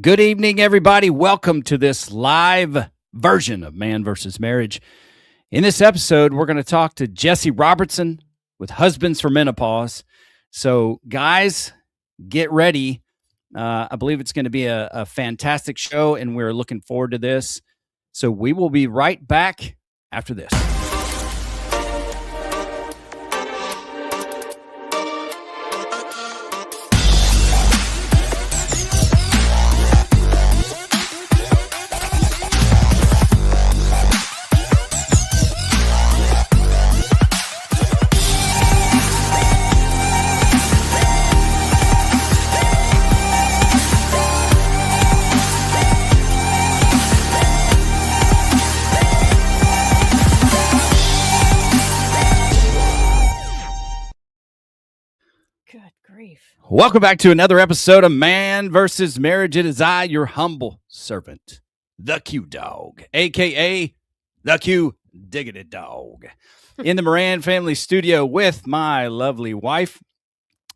Good evening, everybody. Welcome to this live version of Man versus Marriage. In this episode, we're going to talk to Jesse Robertson with Husbands for Menopause. So, guys, get ready. I believe it's going to be a fantastic show, and we're looking forward to this. So we will be right back after this. Welcome back to another episode of Man versus Marriage. It is I, your humble servant, the Q Dog, a.k.a. the Q Diggity Dog, in the Moran family studio with my lovely wife,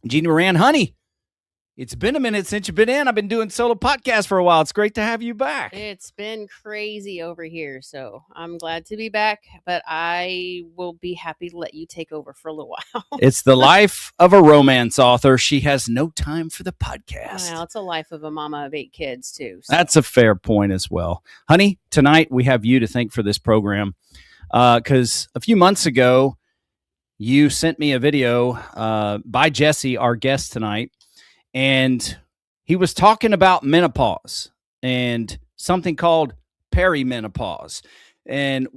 Jeannie Moran. Honey, it's been a minute since you've been in. I've been doing solo podcasts for a while. It's great to have you back. It's been crazy over here, so I'm glad to be back, but I will be happy to let you take over for a little while. It's the life of a romance author. She has no time for the podcast. Well, it's a life of a mama of 8 kids, too. So. That's a fair point as well. Honey, tonight we have you to thank for this program because a few months ago, you sent me a video by Jesse, our guest tonight, and he was talking about menopause and something called perimenopause. And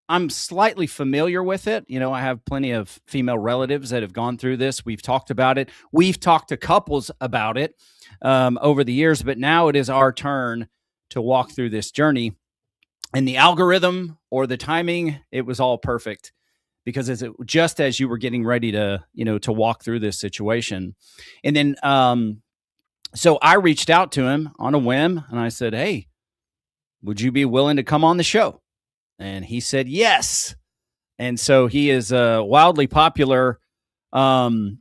I'm slightly familiar with it. You know, I have plenty of female relatives that have gone through this. We've talked about it. We've talked to couples about it over the years, but now it is our turn to walk through this journey. And the algorithm or the timing, it was all perfect. Because just as you were getting ready to, to walk through this situation. And then, so I reached out to him on a whim and I said, hey, would you be willing to come on the show? And he said, yes. And so he is wildly popular on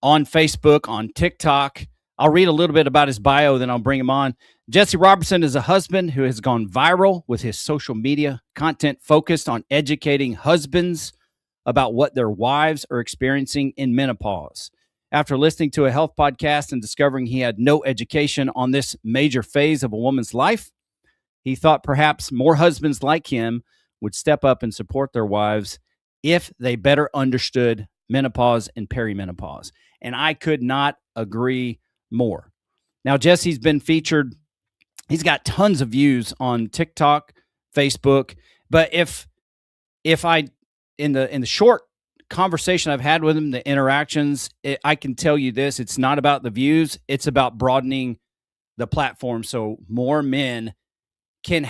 Facebook, on TikTok. I'll read a little bit about his bio, then I'll bring him on. Jesse Robertson is a husband who has gone viral with his social media content focused on educating husbands about what their wives are experiencing in menopause. After listening to a health podcast and discovering he had no education on this major phase of a woman's life, he thought perhaps more husbands like him would step up and support their wives if they better understood menopause and perimenopause. And I could not agree more. Now, Jesse's been featured. He's got tons of views on TikTok, Facebook. But if I in the short conversation I've had with him, the interactions, I can tell you this, it's not about the views. It's about broadening the platform so more men can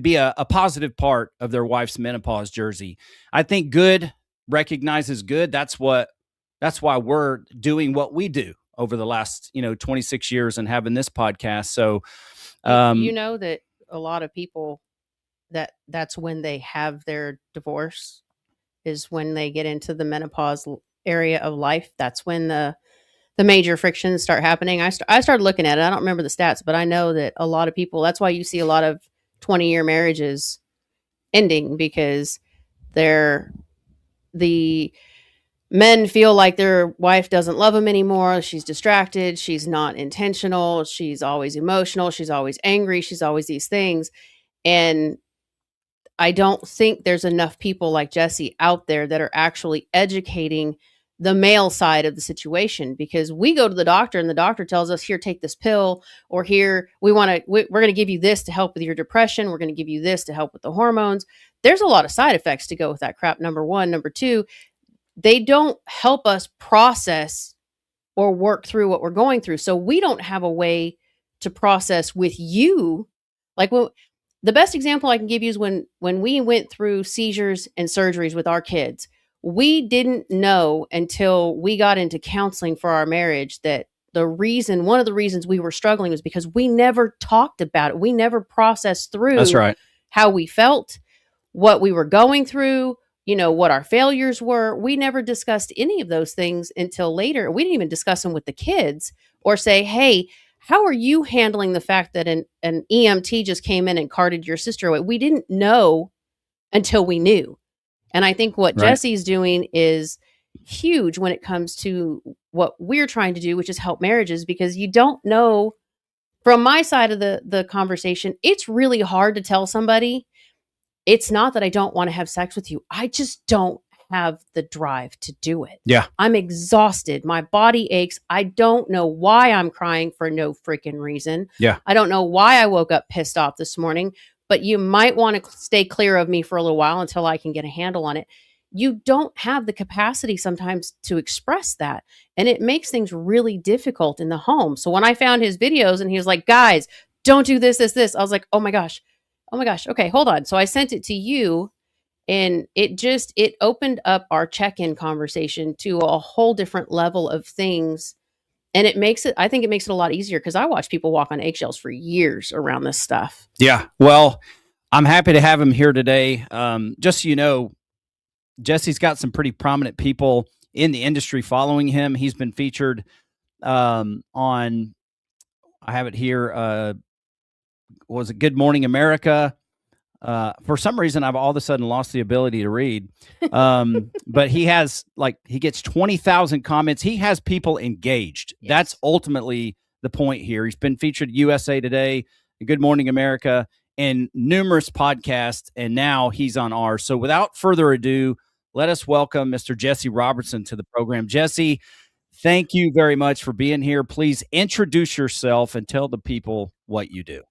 be a positive part of their wife's menopause journey. I think good recognizes good. That's why we're doing what we do over the last, 26 years and having this podcast. So, you know that a lot of people that's when they have their divorce is when they get into the menopause area of life. That's when the major frictions start happening. I started looking at it. I don't remember the stats, but I know that a lot of people, that's why you see a lot of 20-year marriages ending, because the men feel like their wife doesn't love them anymore. She's distracted. She's not intentional. She's always emotional. She's always angry. She's always these things. And I don't think there's enough people like Jesse out there that are actually educating the male side of the situation, because we go to the doctor and the doctor tells us, here, take this pill, or here, we're going to give you this to help with your depression. We're going to give you this to help with the hormones. There's a lot of side effects to go with that crap. Number one. Number two, they don't help us process or work through what we're going through. So we don't have a way to process with you. Like, the best example I can give you is when we went through seizures and surgeries with our kids. We didn't know until we got into counseling for our marriage that one of the reasons we were struggling was because we never talked about it. We never processed through That's right. how we felt, what we were going through, what our failures were. We never discussed any of those things until later. We didn't even discuss them with the kids or say, hey, how are you handling the fact that an EMT just came in and carted your sister away? We didn't know until we knew. And I think what Right. Jesse's doing is huge when it comes to what we're trying to do, which is help marriages, because you don't know. From my side of the conversation, it's really hard to tell somebody, it's not that I don't want to have sex with you. I just don't have the drive to do it. Yeah. I'm exhausted. My body aches. I don't know why I'm crying for no freaking reason. Yeah. I don't know why I woke up pissed off this morning, but you might want to stay clear of me for a little while until I can get a handle on it. You don't have the capacity sometimes to express that. And it makes things really difficult in the home. So when I found his videos and he was like, guys, don't do this, I was like, oh my gosh. Okay, hold on. So I sent it to you, and it opened up our check-in conversation to a whole different level of things. And I think it makes it a lot easier, because I watch people walk on eggshells for years around this stuff. Yeah. Well, I'm happy to have him here today. Just so you know, Jesse's got some pretty prominent people in the industry following him. He's been featured on, I have it here, was it Good Morning America? For some reason, I've all of a sudden lost the ability to read. But he gets 20,000 comments. He has people engaged. Yes. That's ultimately the point here. He's been featured USA Today, Good Morning America, and numerous podcasts, and now he's on ours. So without further ado, let us welcome Mr. Jesse Robertson to the program. Jesse, thank you very much for being here. Please introduce yourself and tell the people what you do.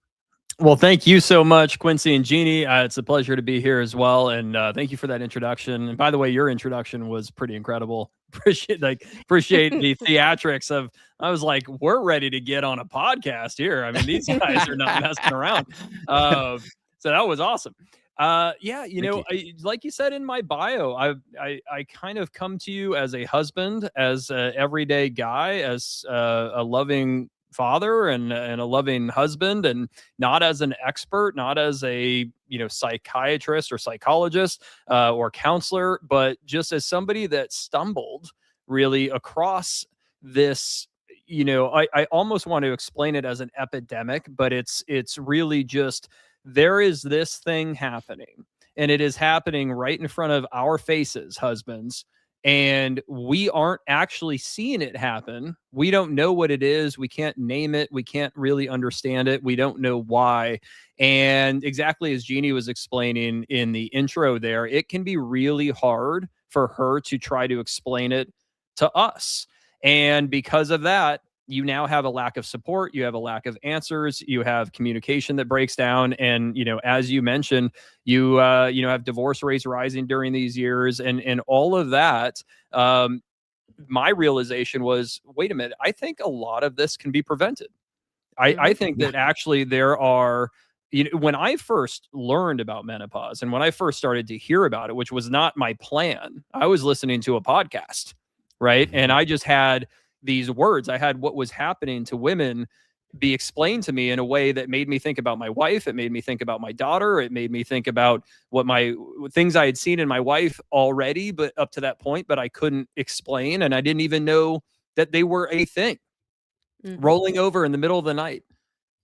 Well, thank you so much, Quincy and Jeannie. It's a pleasure to be here as well. And thank you for that introduction. And by the way, your introduction was pretty incredible. Appreciate the theatrics of, I was like, we're ready to get on a podcast here. I mean, these guys are not messing around. So that was awesome. Like you said in my bio, I kind of come to you as a husband, as an everyday guy, as a loving father and a loving husband, and not as an expert, not as a psychiatrist or psychologist or counselor, but just as somebody that stumbled really across this. I almost want to explain it as an epidemic, but it's really just, there is this thing happening, and it is happening right in front of our faces, husbands. And we aren't actually seeing it happen. We don't know what it is. We can't name it. We can't really understand it. We don't know why. And exactly as Jeannie was explaining in the intro there, it can be really hard for her to try to explain it to us. And because of that, you now have a lack of support. You have a lack of answers. You have communication that breaks down. And, as you mentioned, you have divorce rates rising during these years, and all of that. My realization was, wait a minute, I think a lot of this can be prevented. I think that actually there are, when I first learned about menopause and when I first started to hear about it, which was not my plan, I was listening to a podcast, right? And I just had these words. I had what was happening to women be explained to me in a way that made me think about my wife. It made me think about my daughter. It made me think about what things I had seen in my wife already, but up to that point, but I couldn't explain. And I didn't even know that they were a thing. Rolling over in the middle of the night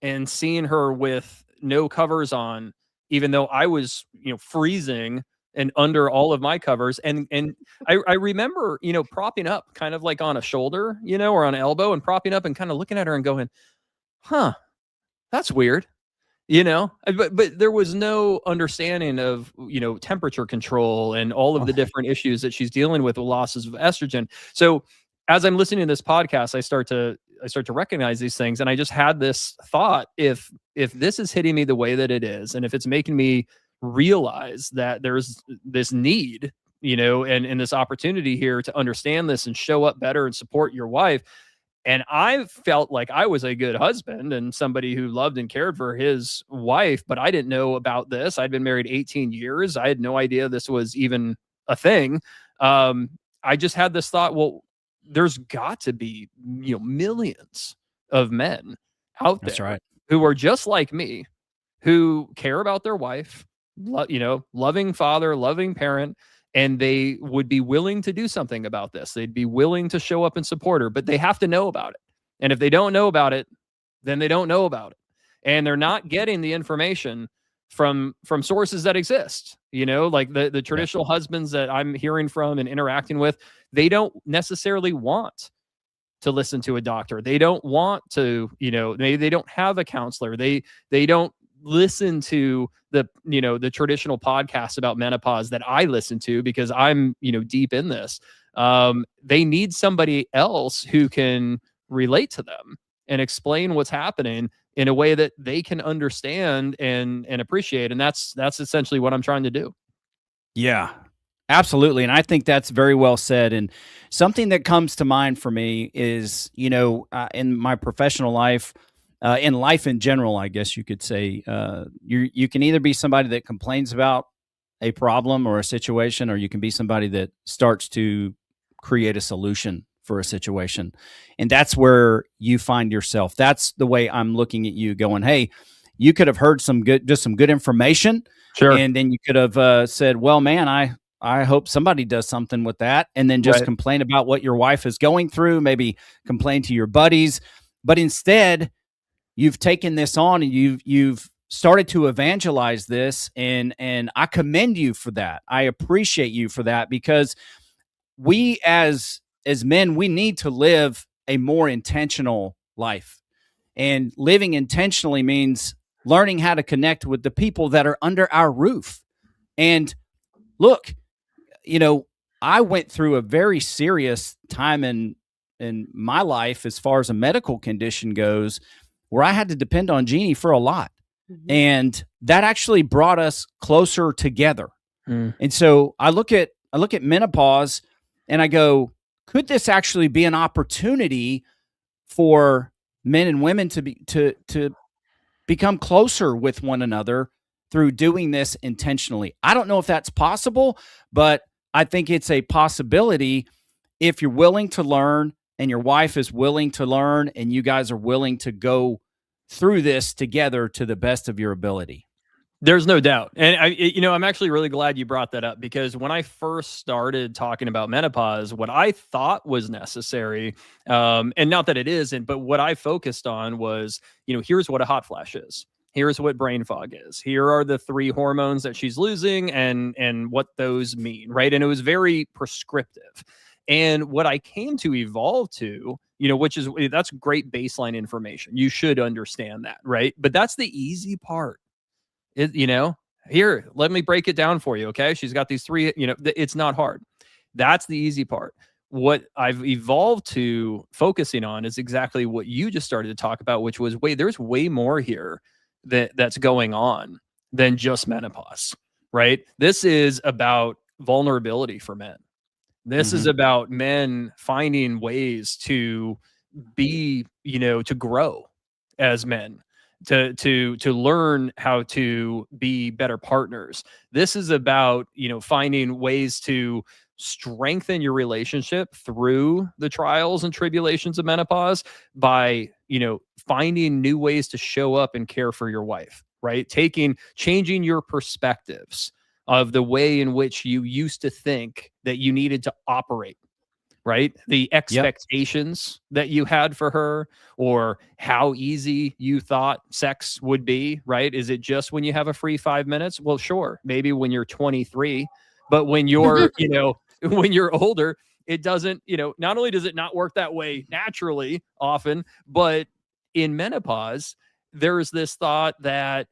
and seeing her with no covers on, even though I was, freezing and under all of my covers. And I remember, propping up kind of like on a shoulder, or on an elbow, and propping up and kind of looking at her and going, huh, that's weird. But there was no understanding of, temperature control and all of the different issues that she's dealing with losses of estrogen. So as I'm listening to this podcast, I start to recognize these things. And I just had this thought, if this is hitting me the way that it is, and if it's making me realize that there's this need, and this opportunity here to understand this and show up better and support your wife. And I felt like I was a good husband and somebody who loved and cared for his wife, but I didn't know about this. I'd been married 18 years. I had no idea this was even a thing. I just had this thought, well, there's got to be, millions of men out there who are just like me, who care about their wife, loving father, loving parent, and they would be willing to do something about this. They'd be willing to show up and support her, but they have to know about it. And if they don't know about it, then they don't know about it. And they're not getting the information from sources that exist. Like the traditional husbands that I'm hearing from and interacting with, they don't necessarily want to listen to a doctor. They don't want to, they don't have a counselor. They don't listen to the traditional podcasts about menopause that I listen to because I'm, deep in this. They need somebody else who can relate to them and explain what's happening in a way that they can understand and appreciate. And that's essentially what I'm trying to do. Yeah, absolutely. And I think that's very well said. And something that comes to mind for me is, in my professional life, in life in general, I guess you could say, you can either be somebody that complains about a problem or a situation, or you can be somebody that starts to create a solution for a situation. And that's where you find yourself. That's the way I'm looking at you going, hey, you could have heard some good information. Sure. And then you could have said, well, man, I hope somebody does something with that. And then just complain about what your wife is going through, maybe complain to your buddies. But instead, you've taken this on and you've started to evangelize this. And I commend you for that. I appreciate you for that, because we as men, we need to live a more intentional life. And living intentionally means learning how to connect with the people that are under our roof. And look, I went through a very serious time in my life as far as a medical condition goes, where I had to depend on Jeannie for a lot. Mm-hmm. And that actually brought us closer together. Mm. And so I look at menopause and I go, could this actually be an opportunity for men and women to become closer with one another through doing this intentionally? I don't know if that's possible, but I think it's a possibility if you're willing to learn and your wife is willing to learn and you guys are willing to go through this together to the best of your ability. There's no doubt. And I'm actually really glad you brought that up, because when I first started talking about menopause, what I thought was necessary, and not that it isn't, but what I focused on was, here's what a hot flash is. Here's what brain fog is. Here are the 3 hormones that she's losing and what those mean, right? And it was very prescriptive. And what I came to evolve to, that's great baseline information. You should understand that, right? But that's the easy part. Here, let me break it down for you. Okay. She's got these 3, it's not hard. That's the easy part. What I've evolved to focusing on is exactly what you just started to talk about, which was, there's way more here that's going on than just menopause, right? This is about vulnerability for men. This is about men finding ways to be, to grow as men, to learn how to be better partners. This is about, finding ways to strengthen your relationship through the trials and tribulations of menopause by, finding new ways to show up and care for your wife, right? Changing your perspectives of the way in which you used to think that you needed to operate, right? The expectations that you had for her, or how easy you thought sex would be, right? Is it just when you have a free 5 minutes? Well, sure, maybe when you're 23, but when you're, when you're older, it doesn't, not only does it not work that way naturally often, but in menopause, there's this thought that,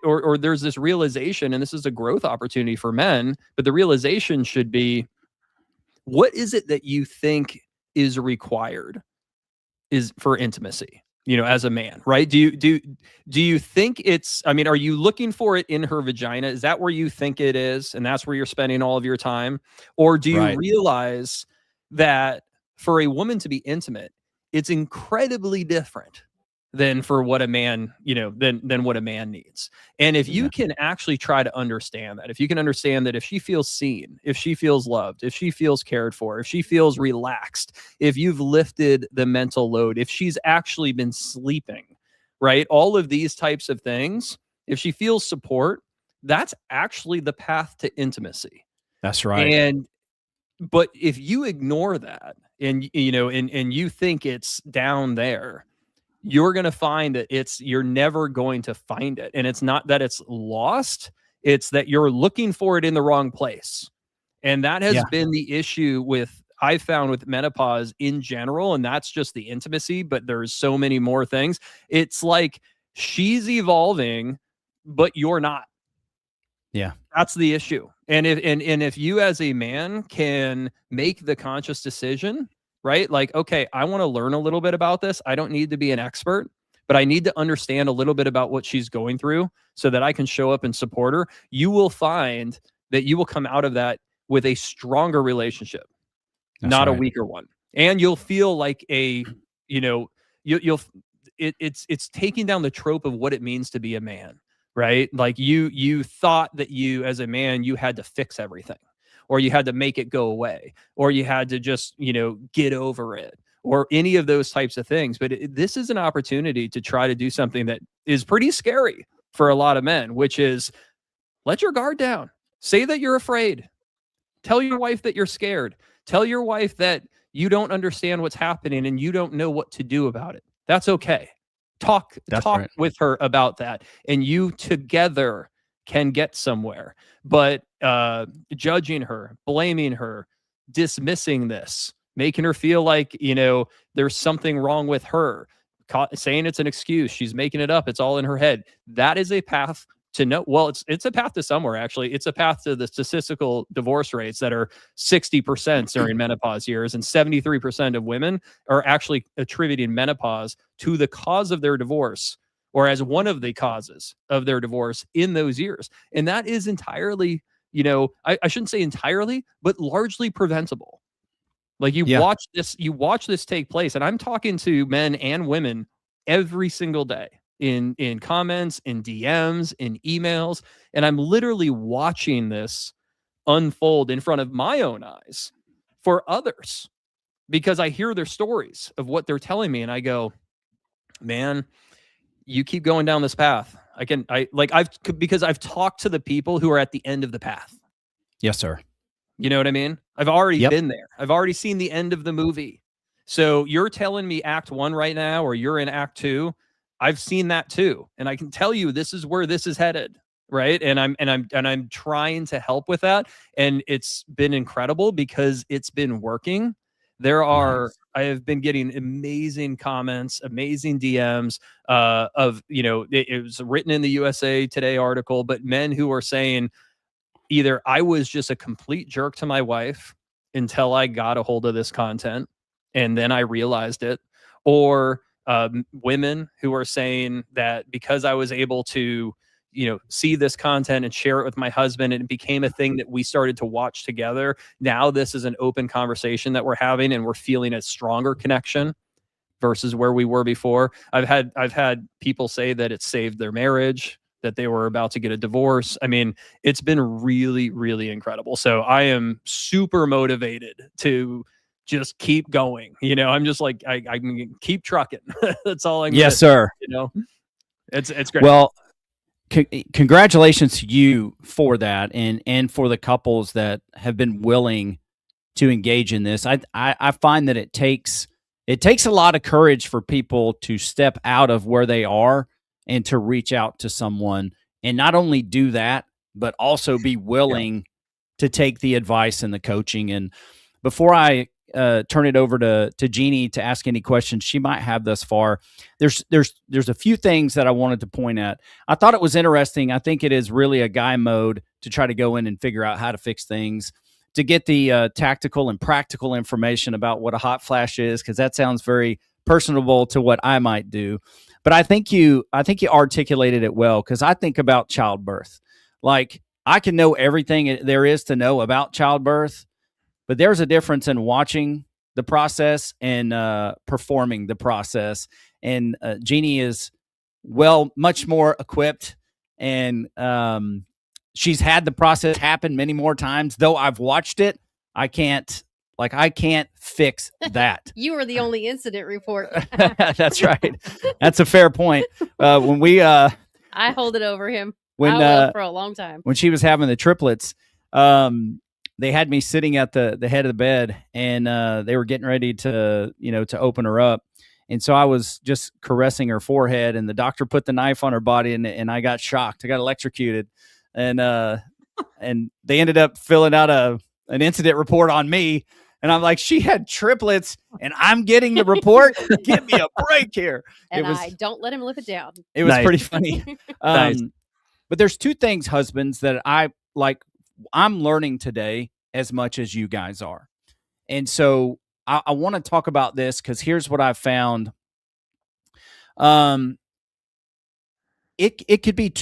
or there's this realization, and this is a growth opportunity for men, but the realization should be, what is it that you think is required is for intimacy, as a man, right? Do you think it's, are you looking for it in her vagina? Is that where you think it is? And that's where you're spending all of your time? Or do you realize that for a woman to be intimate, it's incredibly different than for what a man, than what a man needs. And if you can actually try to understand that, if you can understand that if she feels seen, if she feels loved, if she feels cared for, if she feels relaxed, if you've lifted the mental load, if she's actually been sleeping, right? All of these types of things, if she feels support, that's actually the path to intimacy. That's right. But if you ignore that and, and you think it's down there, you're going to find that you're never going to find it. And it's not that it's lost, it's that you're looking for it in the wrong place. And that has been the issue I found with menopause in general. And that's just the intimacy, but there's so many more things. It's like she's evolving, but you're not. Yeah. That's the issue. And if you as a man can make the conscious decision, right? Like, okay, I want to learn a little bit about this. I don't need to be an expert, but I need to understand a little bit about what she's going through so that I can show up and support her. You will find that you will come out of that with a stronger relationship, not a weaker one. And you'll feel like it's taking down the trope of what it means to be a man, right? Like you thought that you as a man, you had to fix everything, or you had to make it go away, or you had to just, get over it, or any of those types of things. But this is an opportunity to try to do something that is pretty scary for a lot of men, which is let your guard down. Say that you're afraid. Tell your wife that you're scared. Tell your wife that you don't understand what's happening and you don't know what to do about it. That's okay. Talk with her about that, and you together can get somewhere. But judging her, blaming her, dismissing this, making her feel like, there's something wrong with her, saying it's an excuse, she's making it up, it's all in her head. That is a path to no, well, it's a path to somewhere, actually. It's a path to the statistical divorce rates that are 60% during menopause years, and 73% of women are actually attributing menopause to the cause of their divorce, or as one of the causes of their divorce in those years. And that is entirely, I shouldn't say entirely, but largely preventable. Like you watch this take place, and I'm talking to men and women every single day in comments, in DMs, in emails, and I'm literally watching this unfold in front of my own eyes for others, because I hear their stories of what they're telling me, and I go, man, you keep going down this path. Because I've talked to the people who are at the end of the path. Yes, sir. You know what I mean? I've already been there. I've already seen the end of the movie. So you're telling me act 1 right now, or you're in act 2. I've seen that too. And I can tell you this is where this is headed. Right. And I'm trying to help with that. And it's been incredible because it's been working. I have been getting amazing comments, amazing DMs of, it was written in the USA Today article, but men who are saying either I was just a complete jerk to my wife until I got a hold of this content and then I realized it, or women who are saying that because I was able to, see this content and share it with my husband, and it became a thing that we started to watch together. Now this is an open conversation that we're having, and we're feeling a stronger connection versus where we were before. I've had people say that it saved their marriage, that they were about to get a divorce. I mean, it's been really, really incredible. So I am super motivated to just keep going. I'm just like, I can keep trucking. That's all I'm Yes, sir. It's great. Well, congratulations to you for that, and for the couples that have been willing to engage in this. I find that it takes a lot of courage for people to step out of where they are and to reach out to someone, and not only do that, but also be willing to take the advice and the coaching. And before I turn it over to Jeannie to ask any questions she might have thus far, there's a few things that I wanted to point at. I thought it was interesting. I think it is really a guy mode to try to go in and figure out how to fix things, to get the tactical and practical information about what a hot flash is, because that sounds very personable to what I might do. But I think you articulated it well, because I think about childbirth. Like, I can know everything there is to know about childbirth, but there's a difference in watching the process and performing the process. And Jeannie is much more equipped, and she's had the process happen many more times. Though I've watched it, I can't fix that. You were the only incident report. That's right. That's a fair point. When we I hold it over him. I will for a long time. When she was having the triplets, they had me sitting at the head of the bed, and they were getting ready to open her up. And so I was just caressing her forehead, and the doctor put the knife on her body, and I got shocked. I got electrocuted, and they ended up filling out an incident report on me. And I'm like, she had triplets, and I'm getting the report. Give me a break here. And I don't let him live it down. It was pretty funny. Nice. But there's two things, husbands, that I'm learning today as much as you guys are. And so I want to talk about this because here's what I've found. It could be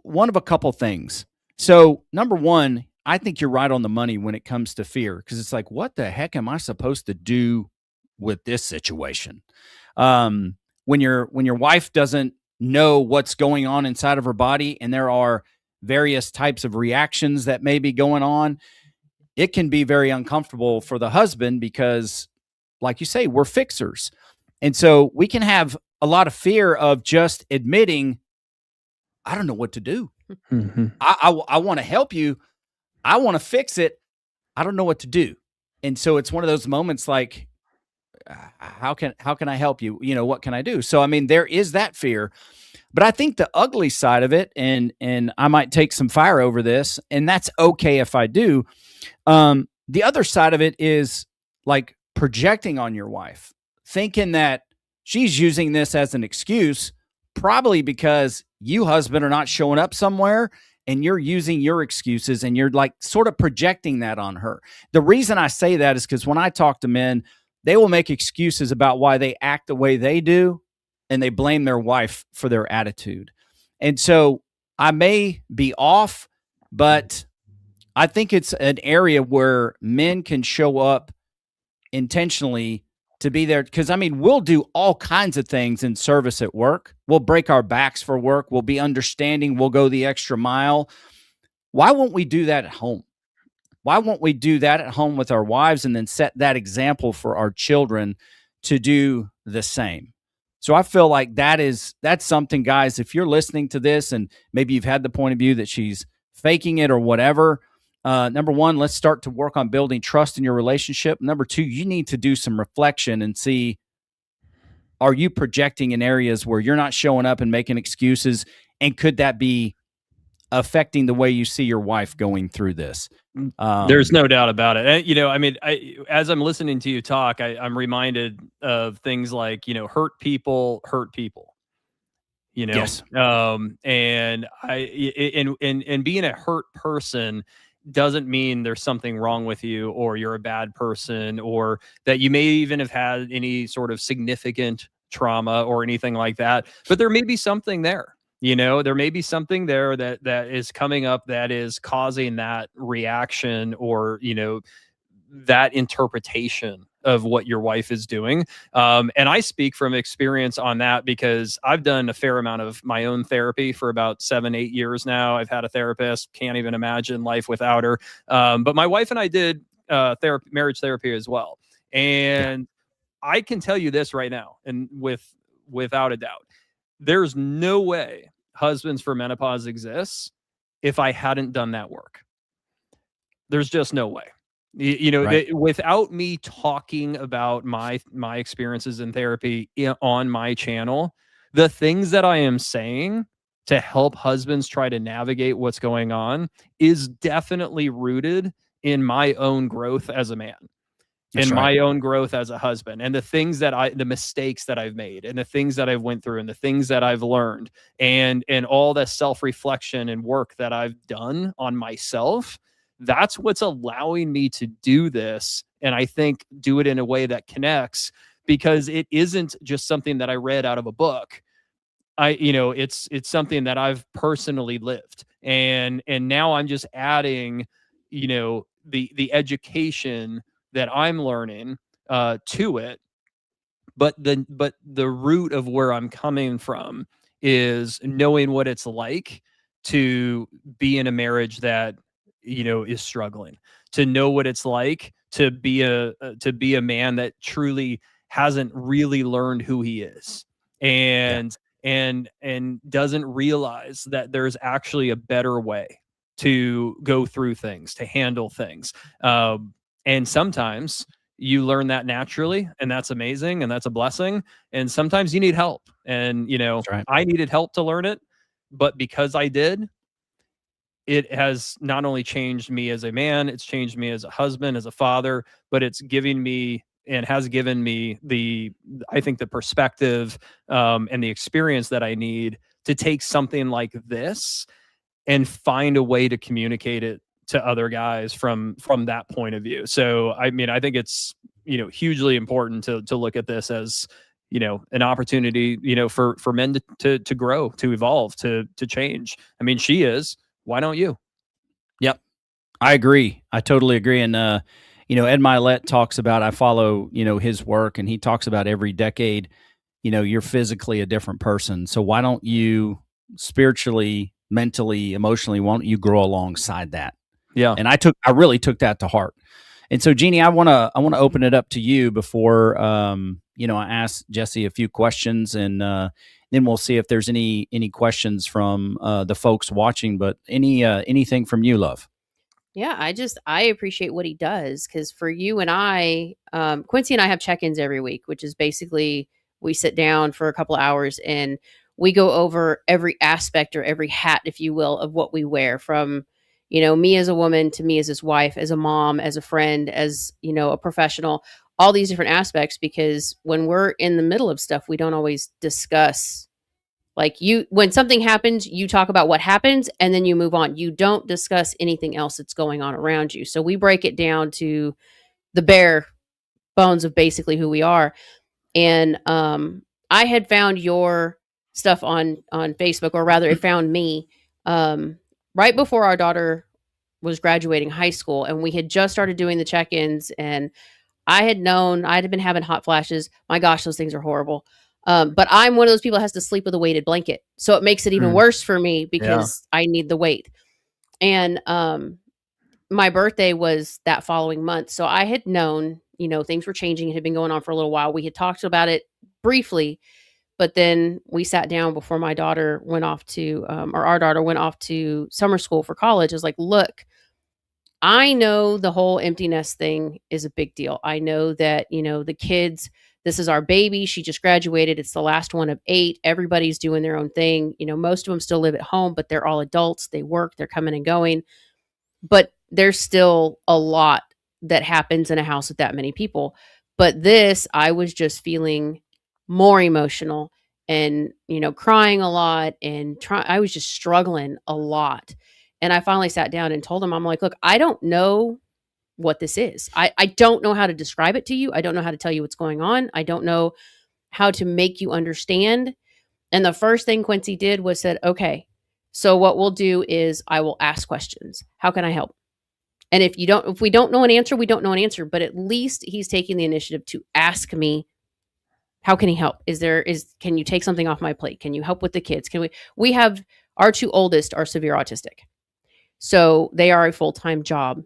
one of a couple things. So number one, I think you're right on the money when it comes to fear, because it's like, what the heck am I supposed to do with this situation? When your wife doesn't know what's going on inside of her body, and there are various types of reactions that may be going on, it can be very uncomfortable for the husband because, like you say, we're fixers. And so we can have a lot of fear of just admitting, I don't know what to do. Mm-hmm. I want to help you. I want to fix it. I don't know what to do. And so it's one of those moments like, how can I help you? What can I do? So, I mean, there is that fear, but I think the ugly side of it, and I might take some fire over this, and that's okay if I do. The other side of it is like projecting on your wife, thinking that she's using this as an excuse, probably because you, husband, are not showing up somewhere, and you're using your excuses, and you're like sort of projecting that on her. The reason I say that is because when I talk to men, they will make excuses about why they act the way they do, and they blame their wife for their attitude. And so I may be off, but I think it's an area where men can show up intentionally to be there. Because, I mean, we'll do all kinds of things in service at work. We'll break our backs for work. We'll be understanding. We'll go the extra mile. Why won't we do that at home? Why won't we do that at home with our wives and then set that example for our children to do the same? So I feel like that's something, guys, if you're listening to this and maybe you've had the point of view that she's faking it or whatever, number one, let's start to work on building trust in your relationship. Number two, you need to do some reflection and see, are you projecting in areas where you're not showing up and making excuses? And could that be affecting the way you see your wife going through this? There's no doubt about it. And, I mean, as I'm listening to you talk, I'm reminded of things like, hurt people. Yes. And and being a hurt person doesn't mean there's something wrong with you, or you're a bad person, or that you may even have had any sort of significant trauma or anything like that. But there may be something there. There may be something there that is coming up that is causing that reaction, or, that interpretation of what your wife is doing. And I speak from experience on that because I've done a fair amount of my own therapy for about 7-8 years now. I've had a therapist, can't even imagine life without her. But my wife and I did marriage therapy as well. And I can tell you this right now, and without a doubt, there's no way Husbands for Menopause exists if I hadn't done that work. There's just no way. Right. Without me talking about my experiences in therapy on my channel, the things that I am saying to help husbands try to navigate what's going on is definitely rooted in my own growth as a man. That's and right. My own growth as a husband, and the mistakes that I've made, and the things that I've went through, and the things that I've learned, and all the self-reflection and work that I've done on myself. That's what's allowing me to do this. And I think do it in a way that connects, because it isn't just something that I read out of a book. It's something that I've personally lived. And now I'm just adding, the education that I'm learning to it. But the root of where I'm coming from is knowing what it's like to be in a marriage that, is struggling, to know what it's like to be a man that truly hasn't really learned who he is, and doesn't realize that there's actually a better way to go through things, to handle things. And sometimes you learn that naturally, and that's amazing, and that's a blessing. And sometimes you need help. And, That's right. I needed help to learn it, but because I did, it has not only changed me as a man, it's changed me as a husband, as a father, but it's giving me and has given me I think the perspective, and the experience that I need to take something like this and find a way to communicate it to other guys from that point of view. So, I mean, I think it's, hugely important to look at this as, an opportunity, for men to grow, to evolve, to change. I mean, she is. Why don't you? Yep. I agree. I totally agree. And, Ed Milet talks about, I follow, his work, and he talks about every decade, you're physically a different person. So why don't you spiritually, mentally, emotionally, why don't you grow alongside that? Yeah. And I really took that to heart. And so, Jeannie, I want to open it up to you before, I ask Jesse a few questions, and then we'll see if there's any questions from the folks watching. But anything from you, love? Yeah, I appreciate what he does, because for you and I, Quincy and I have check-ins every week, which is basically we sit down for a couple of hours and we go over every aspect, or every hat, if you will, of what we wear, from, me as a woman to me as his wife, as a mom, as a friend, as, a professional, all these different aspects, because when we're in the middle of stuff, we don't always discuss. Like, when something happens, you talk about what happens and then you move on. You don't discuss anything else that's going on around you. So we break it down to the bare bones of basically who we are. And I had found your stuff on Facebook, or rather it found me right before our daughter was graduating high school, and we had just started doing the check-ins, and I had been having hot flashes. My gosh, those things are horrible. But I'm one of those people that has to sleep with a weighted blanket. So it makes it even worse for me, because I need the weight. And my birthday was that following month. So I had known, things were changing. It had been going on for a little while. We had talked about it briefly, but then we sat down before my daughter went off to, or our daughter went off to summer school for college. I was like, look, I know the whole empty nest thing is a big deal. I know that, the kids, this is our baby. She just graduated. It's the last one of 8. Everybody's doing their own thing. Most of them still live at home, but they're all adults. They work, they're coming and going. But there's still a lot that happens in a house with that many people. But this, I was just feeling more emotional, and, crying a lot, and I was just struggling a lot. And I finally sat down and told him, I'm like, look, I don't know what this is. I don't know how to describe it to you. I don't know how to tell you what's going on. I don't know how to make you understand. And the first thing Quincy did was said, okay, so what we'll do is I will ask questions. How can I help? And if we don't know an answer, we don't know an answer, but at least he's taking the initiative to ask me, how can he help? Can you take something off my plate? Can you help with the kids? We have our 2 oldest are severe autistic. So they are a full-time job,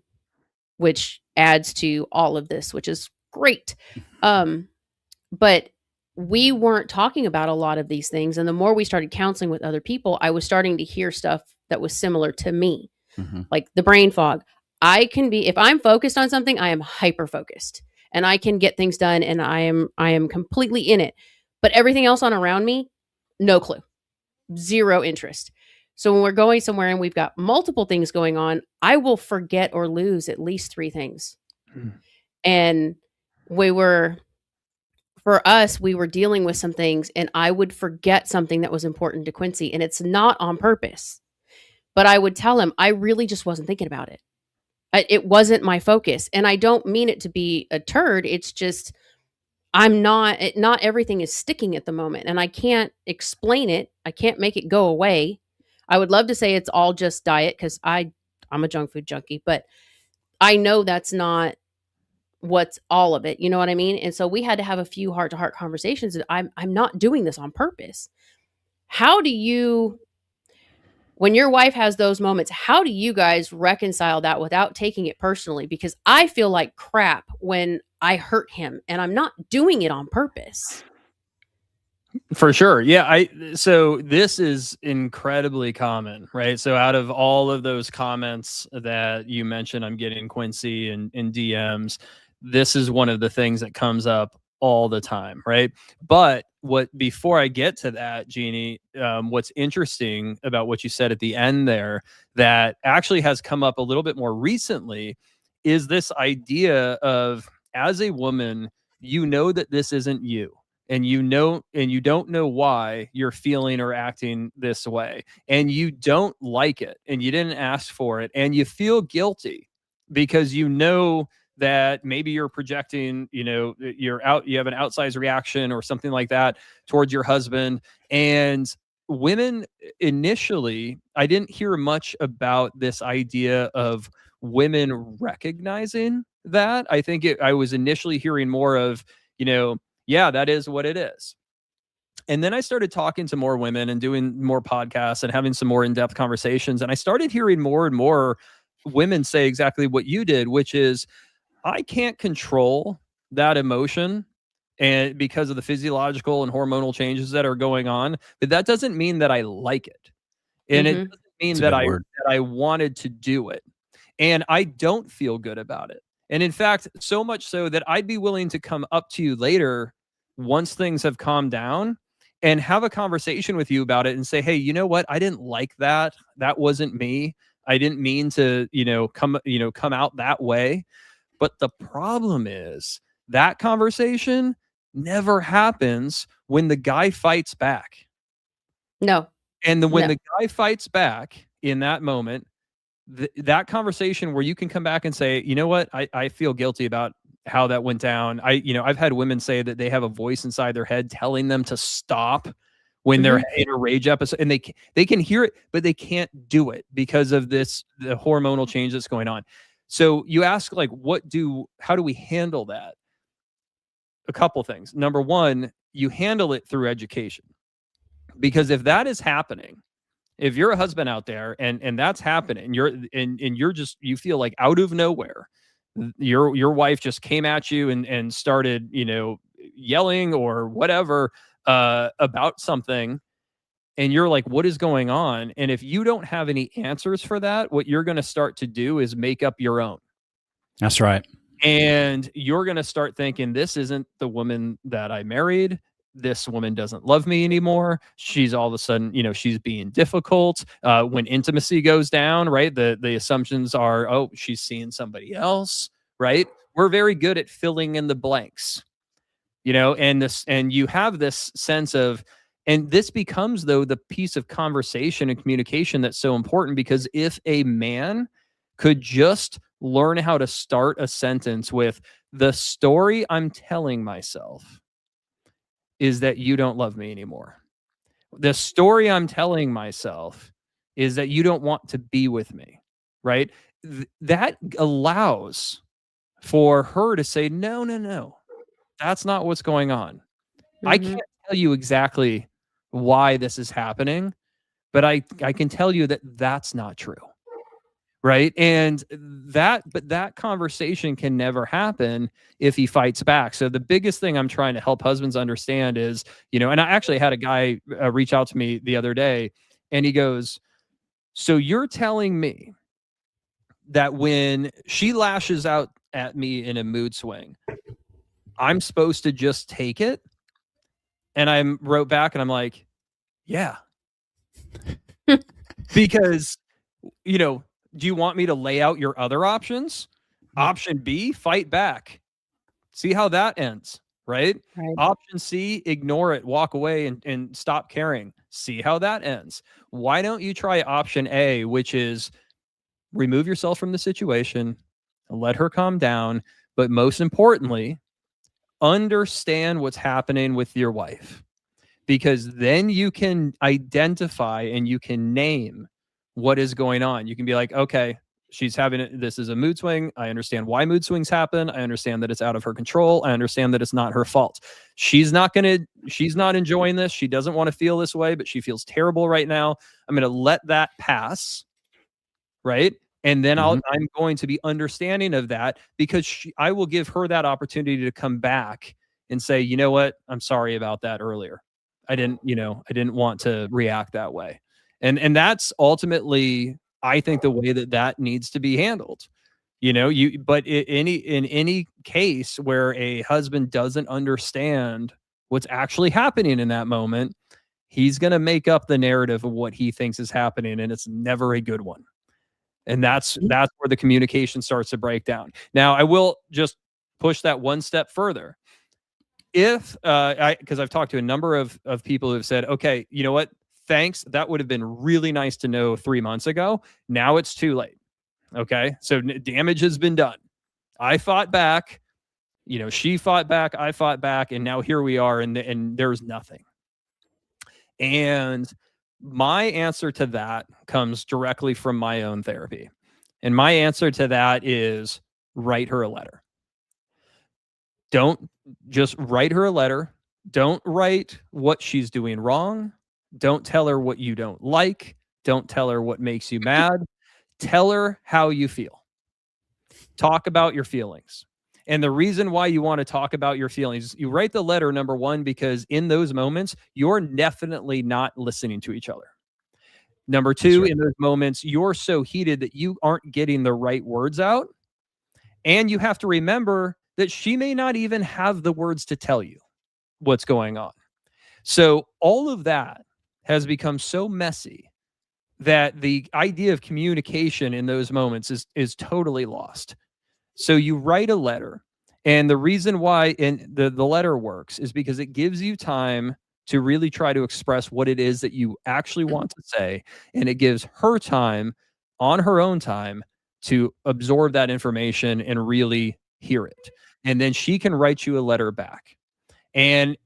which adds to all of this, which is great. But we weren't talking about a lot of these things. And the more we started counseling with other people, I was starting to hear stuff that was similar to me, like the brain fog. If I'm focused on something, I am hyper focused, and I can get things done, and I am completely in it. But everything else on around me, no clue, zero interest. So when we're going somewhere and we've got multiple things going on, I will forget or lose at least 3 things. And for us, we were dealing with some things, and I would forget something that was important to Quincy, and it's not on purpose. But I would tell him, I really just wasn't thinking about it. It wasn't my focus. And I don't mean it to be a turd. It's just, not everything is sticking at the moment, and I can't explain it. I can't make it go away. I would love to say it's all just diet, because I'm a junk food junkie, but I know that's not what's all of it. You know what I mean? And so we had to have a few heart-to-heart conversations. That I'm not doing this on purpose. How do you, when your wife has those moments, how do you guys reconcile that without taking it personally? Because I feel like crap when I hurt him, and I'm not doing it on purpose. For sure. Yeah. So this is incredibly common, right? So out of all of those comments that you mentioned, I'm getting, Quincy, and in DMs, this is one of the things that comes up all the time, right? But before I get to that, Jeannie, what's interesting about what you said at the end there that actually has come up a little bit more recently is this idea of, as a woman, you know that this isn't you, and you don't know why you're feeling or acting this way, and you don't like it, and you didn't ask for it, and you feel guilty because you know that maybe you're projecting, you have an outsized reaction or something like that towards your husband. And women, initially, I didn't hear much about this idea of women recognizing that. I think I was initially hearing more of, yeah, that is what it is. And then I started talking to more women and doing more podcasts and having some more in-depth conversations. And I started hearing more and more women say exactly what you did, which is, I can't control that emotion, and because of the physiological and hormonal changes that are going on, but that doesn't mean that I like it. And it doesn't mean That's a that good word. I wanted to do it. And I don't feel good about it. And in fact, so much so that I'd be willing to come up to you later once things have calmed down and have a conversation with you about it and say, hey, you know what? I didn't like that. That wasn't me. I didn't mean to, come out that way. But the problem is that conversation never happens when the guy fights back. No. And when No. the guy fights back in that moment, that conversation where you can come back and say, you know what, I feel guilty about how that went down. I've had women say that they have a voice inside their head telling them to stop when they're in a rage episode, and they can hear it, but they can't do it because of the hormonal change that's going on. So you ask, like, how do we handle that? A couple things. Number one, you handle it through education. Because if that is happening, if you're a husband out there and that's happening, you feel like out of nowhere, your wife just came at you and started, yelling or whatever about something, and you're like, what is going on? And if you don't have any answers for that, what you're going to start to do is make up your own. That's right. And you're going to start thinking, this isn't the woman that I married. This woman doesn't love me anymore. She's all of a sudden, she's being difficult. When intimacy goes down, right? The assumptions are, oh, she's seeing somebody else, right? We're very good at filling in the blanks, and you have this sense of, and this becomes, though, the piece of conversation and communication that's so important, because if a man could just learn how to start a sentence with, the story I'm telling myself is that you don't love me anymore. The story I'm telling myself is that you don't want to be with me, right? That allows for her to say, no, that's not what's going on. I can't tell you exactly why this is happening, but I can tell you that that's not true. Right. And that conversation can never happen if he fights back. So the biggest thing I'm trying to help husbands understand is, and I actually had a guy reach out to me the other day, and he goes, so you're telling me that when she lashes out at me in a mood swing, I'm supposed to just take it? And I wrote back and I'm like, yeah, because, do you want me to lay out your other options? Option B, fight back. See how that ends, right? Option C, ignore it, walk away and stop caring. See how that ends. Why don't you try option A, which is remove yourself from the situation, let her calm down, but most importantly, understand what's happening with your wife. Because then you can identify and you can name what is going on. You can be like, okay, she's having this is a mood swing. I understand why mood swings happen. I understand that it's out of her control. I understand that it's not her fault. She's not enjoying this. She doesn't want to feel this way, but she feels terrible right now. I'm going to let that pass. Right. And then I'm going to be understanding of that, because I will give her that opportunity to come back and say, you know what? I'm sorry about that earlier. I didn't want to react that way. And that's ultimately, I think, the way that needs to be handled. But in any case where a husband doesn't understand what's actually happening in that moment, he's going to make up the narrative of what he thinks is happening, and it's never a good one. And that's where the communication starts to break down. Now, I will just push that one step further. If because I've talked to a number of people who have said, okay, you know what? Thanks. That would have been really nice to know 3 months ago. Now it's too late. Okay. So damage has been done. I fought back, she fought back, I fought back, and now here we are, and there's nothing. And my answer to that comes directly from my own therapy. And my answer to that is write her a letter. Don't just write her a letter. Don't write what she's doing wrong. Don't tell her what you don't like. Don't tell her what makes you mad. Tell her how you feel. Talk about your feelings. And the reason why you want to talk about your feelings, you write the letter, number one, because in those moments, you're definitely not listening to each other. Number two, in those moments, you're so heated that you aren't getting the right words out. And you have to remember that she may not even have the words to tell you what's going on. So all of that has become so messy that the idea of communication in those moments is totally lost. So you write a letter, and the reason why the letter works is because it gives you time to really try to express what it is that you actually want to say, and it gives her time on her own time to absorb that information and really hear it. And then she can write you a letter back. And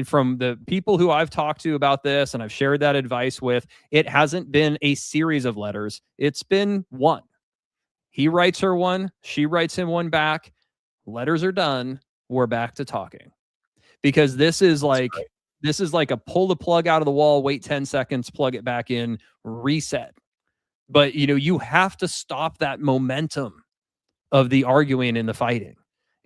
from the people who I've talked to about this and I've shared that advice with, it hasn't been a series of letters. It's been one. He writes her one, she writes him one back. Letters are done. We're back to talking. Because this is like a pull the plug out of the wall, wait 10 seconds, plug it back in, reset. But you have to stop that momentum of the arguing and the fighting.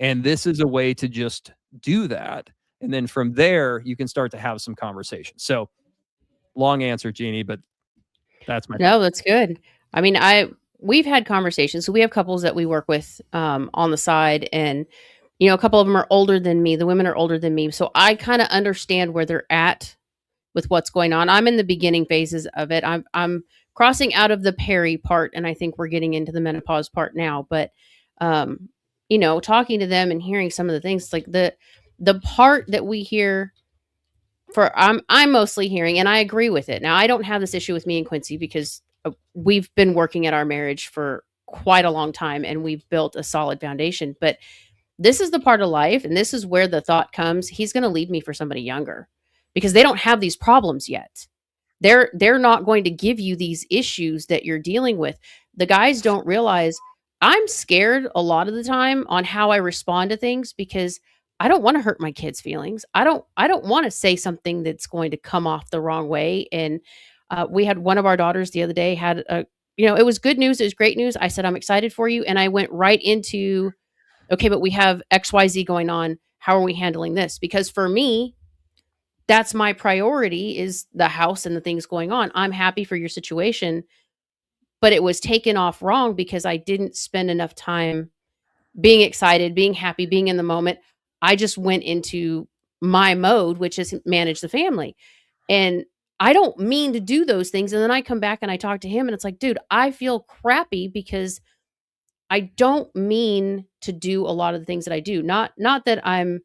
And this is a way to just do that. And then from there, you can start to have some conversation. So long answer, Jeannie, but that's my No, that's good. I mean, we've had conversations. So we have couples that we work with on the side, and a couple of them are older than me. The women are older than me, so I kind of understand where they're at with what's going on. I'm in the beginning phases of it. I'm crossing out of the peri part, and I think we're getting into the menopause part now. But talking to them and hearing some of the things, like the part that we hear I'm mostly hearing, and I agree with it. Now, I don't have this issue with me and Quincy because we've been working at our marriage for quite a long time, and we've built a solid foundation. But this is the part of life, and this is where the thought comes, he's going to leave me for somebody younger because they don't have these problems yet. They're not going to give you these issues that you're dealing with. The guys don't realize I'm scared a lot of the time on how I respond to things because I don't want to hurt my kids' feelings. I don't want to say something that's going to come off the wrong way. And we had one of our daughters the other day had it was good news. It was great news. I said, I'm excited for you. And I went right into, okay, but we have XYZ going on. How are we handling this? Because for me, that's my priority is the house and the things going on. I'm happy for your situation, but it was taken off wrong because I didn't spend enough time being excited, being happy, being in the moment. I just went into my mode, which is manage the family. And I don't mean to do those things. And then I come back and I talk to him and it's like, dude, I feel crappy because I don't mean to do a lot of the things that I do. Not that I'm,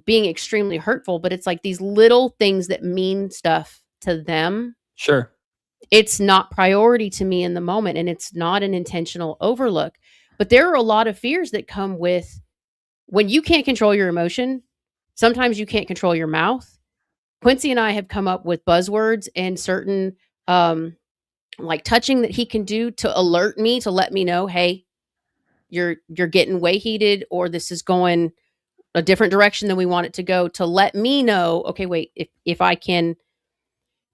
being extremely hurtful, but it's like these little things that mean stuff to them. Sure. It's not priority to me in the moment, and it's not an intentional overlook. But there are a lot of fears that come with when you can't control your emotion. Sometimes you can't control your mouth. Quincy and I have come up with buzzwords and certain like touching that he can do to alert me, to let me know, hey, you're getting way heated, or this is going a different direction than we want it to go, to let me know, okay, wait, if I can.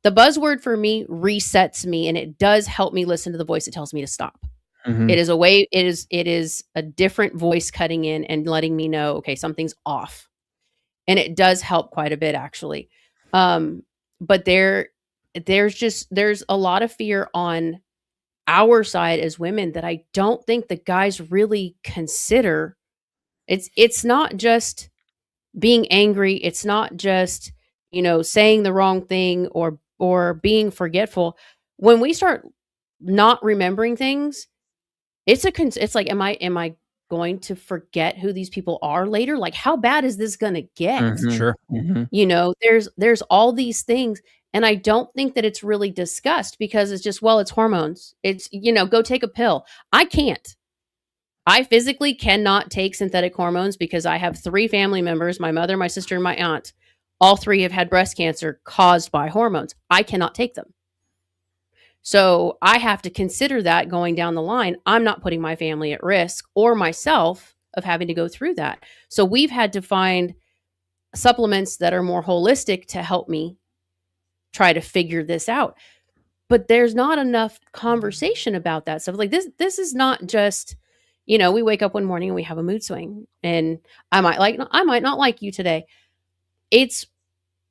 The buzzword for me resets me, and it does help me listen to the voice that tells me to stop. Mm-hmm. It is a way, it is a different voice cutting in and letting me know, okay, something's off. And it does help quite a bit, actually. But there's a lot of fear on our side as women that I don't think the guys really consider. It's not just being angry, it's not just, saying the wrong thing or being forgetful. When we start not remembering things, it's like, am I going to forget who these people are later? Like, how bad is this going to get? Sure. There's all these things, and I don't think that it's really discussed because it's just, well, it's hormones. It's, go take a pill. I can't. I physically cannot take synthetic hormones because I have 3 family members, my mother, my sister, and my aunt. All 3 have had breast cancer caused by hormones. I cannot take them. So I have to consider that going down the line. I'm not putting my family at risk or myself of having to go through that. So we've had to find supplements that are more holistic to help me try to figure this out. But there's not enough conversation about that stuff. Like this is not just, we wake up one morning and we have a mood swing, and I might not like you today. It's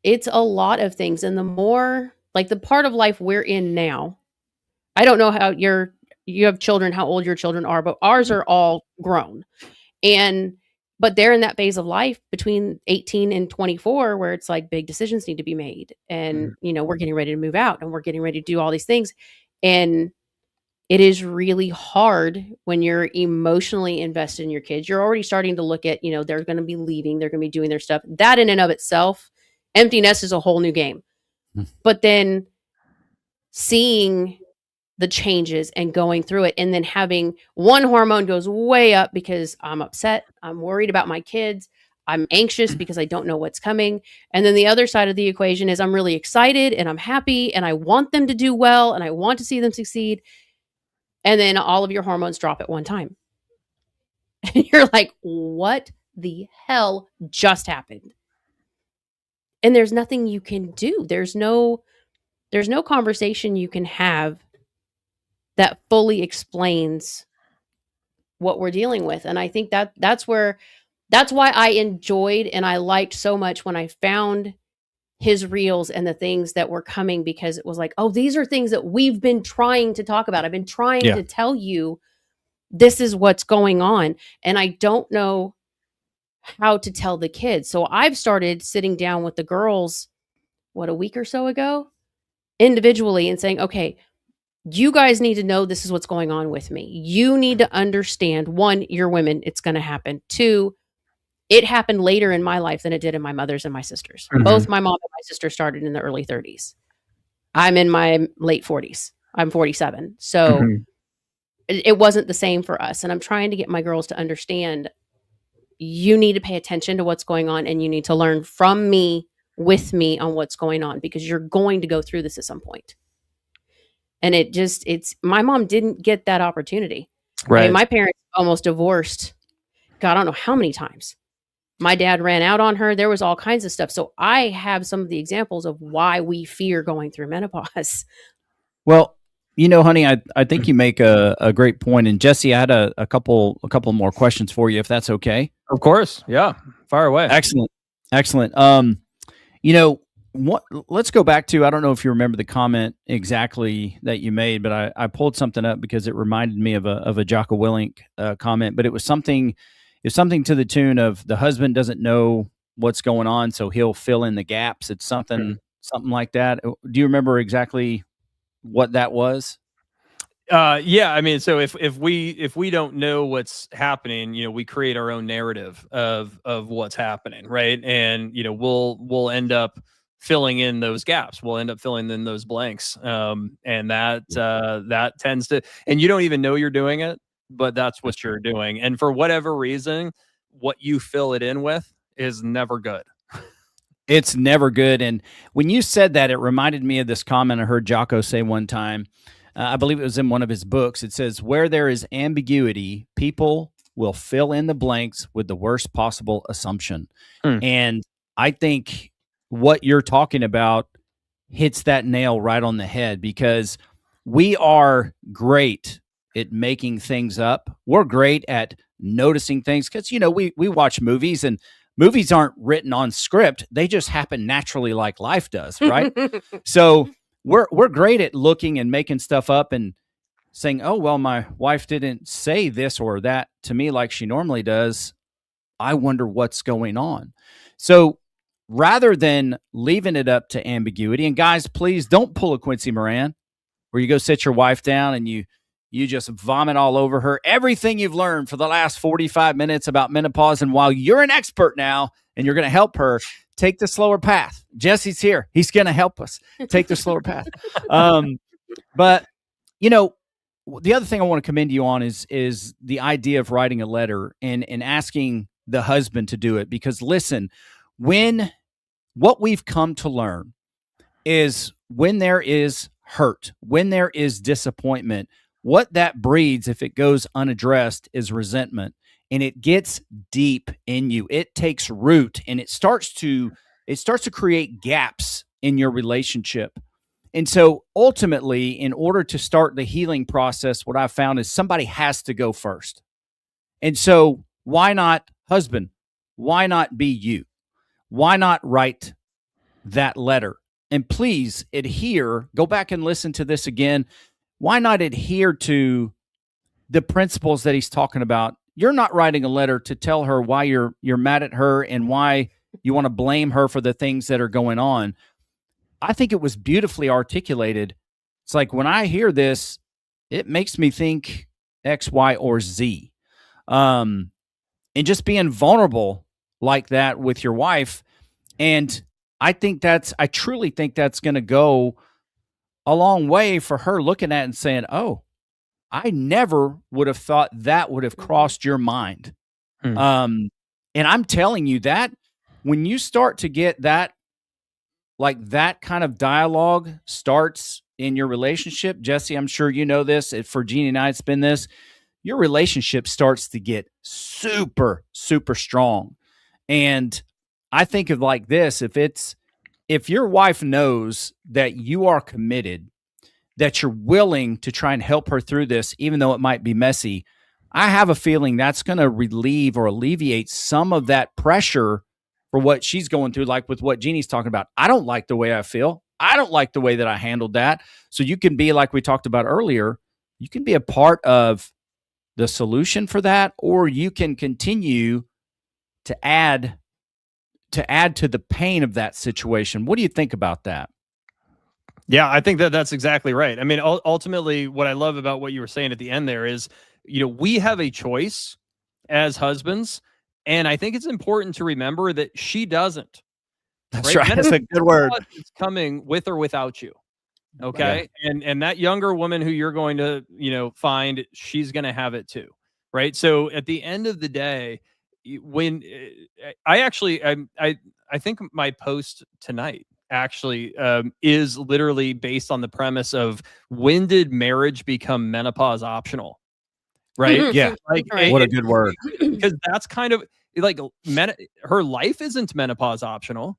a lot of things. And the more, like, the part of life we're in now, I don't know how you have children, how old your children are, but ours are all grown. But they're in that phase of life between 18 and 24 where it's like big decisions need to be made. And, we're getting ready to move out and we're getting ready to do all these things. And it is really hard when you're emotionally invested in your kids. You're already starting to look at, they're going to be leaving, they're going to be doing their stuff. That in and of itself, empty nest is a whole new game. But then seeing the changes and going through it, and then having one hormone goes way up because I'm upset, I'm worried about my kids, I'm anxious because I don't know what's coming. And then the other side of the equation is I'm really excited and I'm happy and I want them to do well and I want to see them succeed. And then all of your hormones drop at one time. And you're like, what the hell just happened? And there's nothing you can do. There's no conversation you can have that fully explains what we're dealing with. And I think that's why I enjoyed and I liked so much when I found his reels and the things that were coming, because it was like, oh, these are things that we've been trying to talk about. I've been trying to tell you this is what's going on. And I don't know how to tell the kids. So I've started sitting down with the girls, a week or so ago, individually, and saying, okay, you guys need to know this is what's going on with me. You need to understand, 1, you're women, it's going to happen. 2, it happened later in my life than it did in my mother's and my sister's. Both my mom and my sister started in the early 30s. I'm in my late 40s. I'm 47. So it wasn't the same for us. And I'm trying to get my girls to understand, you need to pay attention to what's going on and you need to learn from me, with me, on what's going on, because you're going to go through this at some point. And my mom didn't get that opportunity. Right. I mean, my parents almost divorced, God, I don't know how many times. My dad ran out on her. There was all kinds of stuff. So I have some of the examples of why we fear going through menopause. Well, honey, I think you make a great point. And Jesse, I had a couple more questions for you, if that's okay. Of course. Yeah. Fire away. Excellent. Let's go back to, I don't know if you remember the comment exactly that you made, but I pulled something up because it reminded me of a Jocko Willink comment, but it was something to the tune of, the husband doesn't know what's going on, so he'll fill in the gaps. It's something like that. Do you remember exactly what that was? Yeah, I mean, so if we don't know what's happening, we create our own narrative of what's happening, right? And we'll end up filling in those gaps. We'll end up filling in those blanks, and that tends to, and you don't even know you're doing it, but that's what you're doing. And for whatever reason, what you fill it in with is never good. It's never good. And when you said that, it reminded me of this comment I heard Jocko say one time. I believe it was in one of his books. It says, where there is ambiguity, people will fill in the blanks with the worst possible assumption. And I think what you're talking about hits that nail right on the head, because we are great at making things up. We're great at noticing things because, we watch movies, and movies aren't written on script. They just happen naturally like life does, right? So we're great at looking and making stuff up and saying, oh, well, my wife didn't say this or that to me like she normally does. I wonder what's going on. So rather than leaving it up to ambiguity, and guys, please don't pull a Quincy Moran where you go sit your wife down and you just vomit all over her everything you've learned for the last 45 minutes about menopause. And while you're an expert now and you're going to help her, take the slower path. Jesse's here. He's going to help us take the slower path. But, you know, the other thing I want to commend you on is the idea of writing a letter and asking the husband to do it. Because listen, what we've come to learn is when there is hurt, when there is disappointment, what that breeds, if it goes unaddressed, is resentment. And it gets deep in you. It takes root and it starts to create gaps in your relationship. And so ultimately, in order to start the healing process, what I've found is somebody has to go first. And so why not husband? Why not be you? Why not write that letter? And please adhere, go back and listen to this again. Why not adhere to the principles that he's talking about? You're not writing a letter to tell her why you're mad at her and why you want to blame her for the things that are going on. I think it was beautifully articulated. It's like when I hear this, it makes me think X, Y, or Z. And just being vulnerable like that with your wife. And I truly think that's going to go a long way for her looking at it and saying, oh, I never would have thought that would have crossed your mind. And I'm telling you that when you start to get that, like that kind of dialogue starts in your relationship, Jesse, I'm sure you know this. For Jeannie and I, it's been this. Your relationship starts to get super, super strong. And I think of like this, if your wife knows that you are committed, that you're willing to try and help her through this, even though it might be messy, I have a feeling that's going to relieve or alleviate some of that pressure for what she's going through, like with what Jeannie's talking about. I don't like the way I feel. I don't like the way that I handled that. So you can be, like we talked about earlier, you can be a part of the solution for that, or you can continue to add to the pain of that situation. What do you think about that? Yeah, I think that that's exactly right. I mean, ultimately, what I love about what you were saying at the end there is, we have a choice as husbands, and I think it's important to remember that she doesn't. That's right. That's a good word. It's coming with or without you. Okay. Yeah. And that younger woman who you're going to, find, she's going to have it too. Right. So at the end of the day, when I think my post tonight actually is literally based on the premise of when did marriage become menopause optional? Right. Yeah. Like, what a good word. Because that's kind of like her life isn't menopause optional.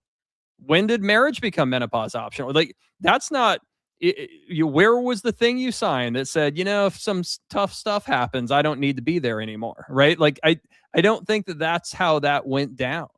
When did marriage become menopause optional? Like, that's not where was the thing you signed that said, if some tough stuff happens, I don't need to be there anymore. Right. Like, I don't think that that's how that went down.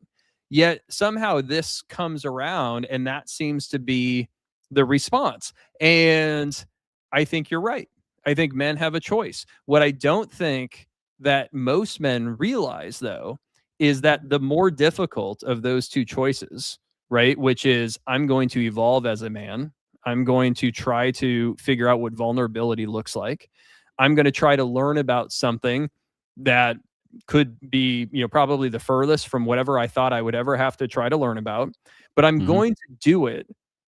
Yet somehow this comes around and that seems to be the response. And I think you're right. I think men have a choice. What I don't think that most men realize, though, is that the more difficult of those two choices, right, which is I'm going to evolve as a man, I'm going to try to figure out what vulnerability looks like, I'm going to try to learn about something that could be, probably the furthest from whatever I thought I would ever have to try to learn about. But I'm going to do it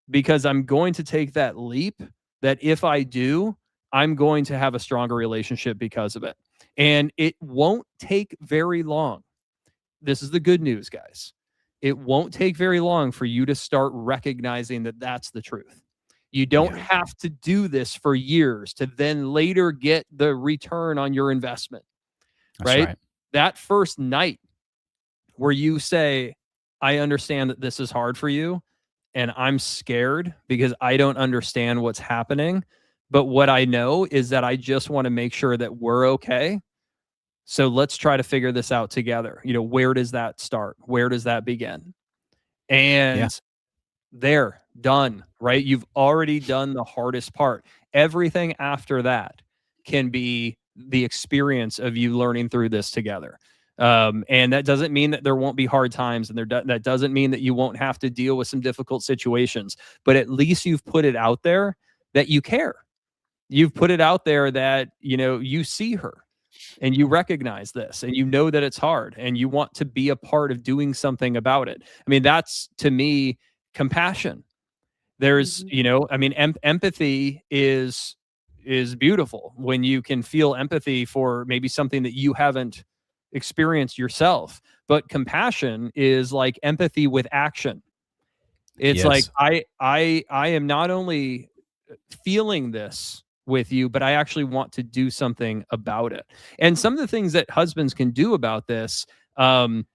because I'm going to take that leap that if I do, I'm going to have a stronger relationship because of it. And it won't take very long. This is the good news, guys. It won't take very long for you to start recognizing that that's the truth. You don't have to do this for years to then later get the return on your investment. Right? That first night where you say, I understand that this is hard for you and I'm scared because I don't understand what's happening. But what I know is that I just want to make sure that we're okay. So let's try to figure this out together. Where does that start? Where does that begin? And there, done, right? You've already done the hardest part. Everything after that can be the experience of you learning through this together. And that doesn't mean that there won't be hard times, and that doesn't mean that you won't have to deal with some difficult situations, but at least you've put it out there that you care. You've put it out there that, you see her and you recognize this and you know that it's hard and you want to be a part of doing something about it. I mean, that's, to me, compassion. There's, empathy is beautiful when you can feel empathy for maybe something that you haven't experienced yourself. But compassion is like empathy with action. It's like, I am not only feeling this with you, but I actually want to do something about it. And some of the things that husbands can do about this can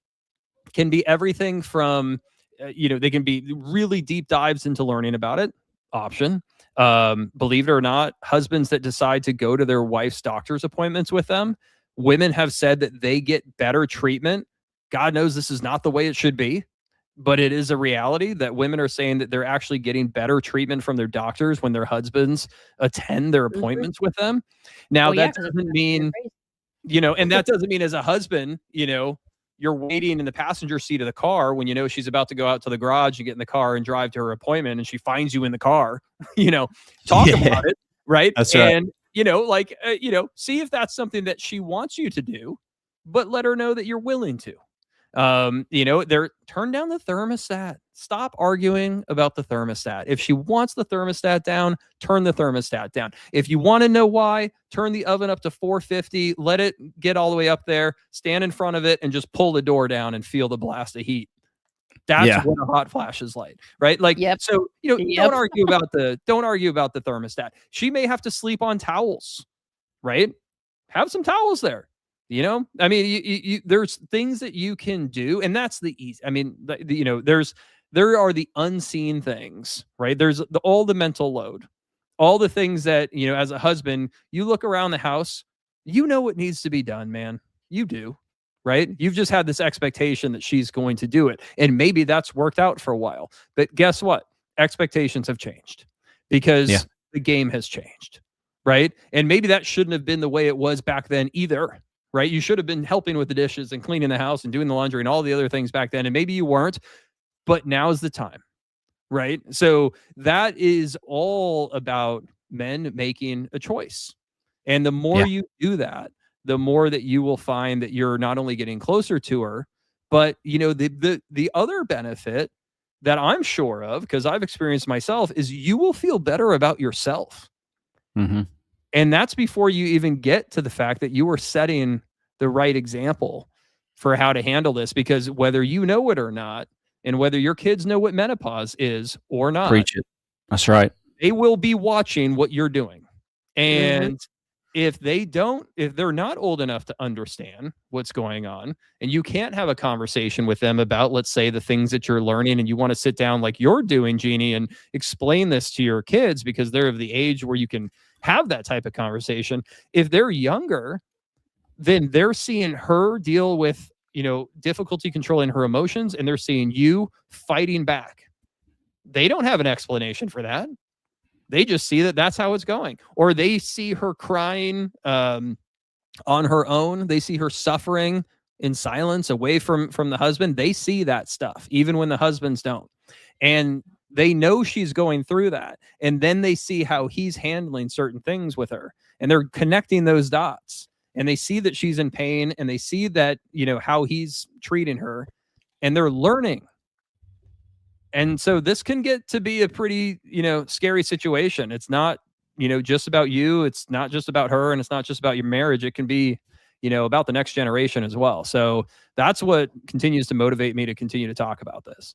be everything from, they can be really deep dives into learning about it. Option. Believe it or not, husbands that decide to go to their wife's doctor's appointments with them, women have said that they get better treatment. God knows this is not the way it should be, but it is a reality that women are saying that they're actually getting better treatment from their doctors when their husbands attend their appointments with them. Now, that doesn't mean, and that doesn't mean as a husband, you're waiting in the passenger seat of the car when she's about to go out to the garage and get in the car and drive to her appointment, and she finds you in the car, talk about it, right? That's right. And, see if that's something that she wants you to do, but let her know that you're willing to. Turn down the thermostat. Stop arguing about the thermostat. If she wants the thermostat down, turn the thermostat down. If you want to know why, turn the oven up to 450, let it get all the way up there, stand in front of it and just pull the door down and feel the blast of heat. That's what a hot flash is like, right? Like, so, don't argue about the thermostat. She may have to sleep on towels, right? Have some towels there. I mean, there's things that you can do, and that's the easy. I mean, there are the unseen things, right? There's all the mental load, all the things that, as a husband, you look around the house, what needs to be done, man. You do, right? You've just had this expectation that she's going to do it. And maybe that's worked out for a while, but guess what? Expectations have changed because the game has changed, right? And maybe that shouldn't have been the way it was back then either. Right? You should have been helping with the dishes and cleaning the house and doing the laundry and all the other things back then. And maybe you weren't, but now's the time. Right? So that is all about men making a choice. And the more you do that, the more that you will find that you're not only getting closer to her, but the other benefit that I'm sure of, because I've experienced myself, is you will feel better about yourself. Mm-hmm. And that's before you even get to the fact that you are setting the right example for how to handle this, because whether you know it or not, and whether your kids know what menopause is or not, preach it. That's right. They will be watching what you're doing. And if they're not old enough to understand what's going on, and you can't have a conversation with them about, let's say, the things that you're learning, and you want to sit down like you're doing, Jeannie, and explain this to your kids because they're of the age where you can have that type of conversation. If they're younger, then they're seeing her deal with, difficulty controlling her emotions, and they're seeing you fighting back. They don't have an explanation for that. They just see that that's how it's going. Or they see her crying on her own. They see her suffering in silence away from the husband. They see that stuff, even when the husbands don't. And they know she's going through that. And then they see how he's handling certain things with her. And they're connecting those dots. And they see that she's in pain. And they see that, how he's treating her. And they're learning. And so this can get to be a pretty, scary situation. It's not, just about you. It's not just about her. And it's not just about your marriage. It can be, about the next generation as well. So that's what continues to motivate me to continue to talk about this.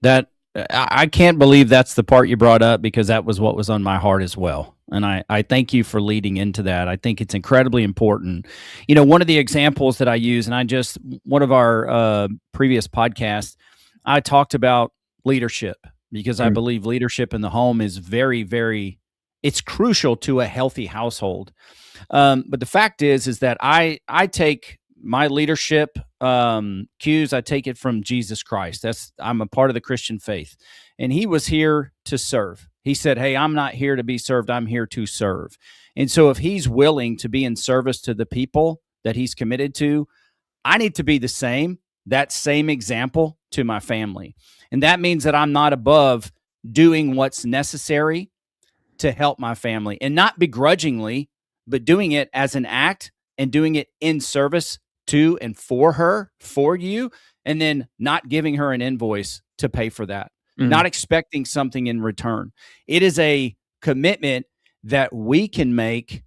That I can't believe that's the part you brought up, because that was what was on my heart as well. And I thank you for leading into that. I think it's incredibly important. One of the examples that I use, and one of our previous podcasts, I talked about leadership, because I believe leadership in the home is very, very, it's crucial to a healthy household. But the fact is that I take my leadership cues, I take it from Jesus Christ. I'm a part of the Christian faith, and he was here to serve. He said, "Hey, I'm not here to be served. I'm here to serve." And so if he's willing to be in service to the people that he's committed to, I need to be that same example to my family. And that means that I'm not above doing what's necessary to help my family, and not begrudgingly, but doing it as an act and doing it in service to and for her, for you, and then not giving her an invoice to pay for that, not expecting something in return. It is a commitment that we can make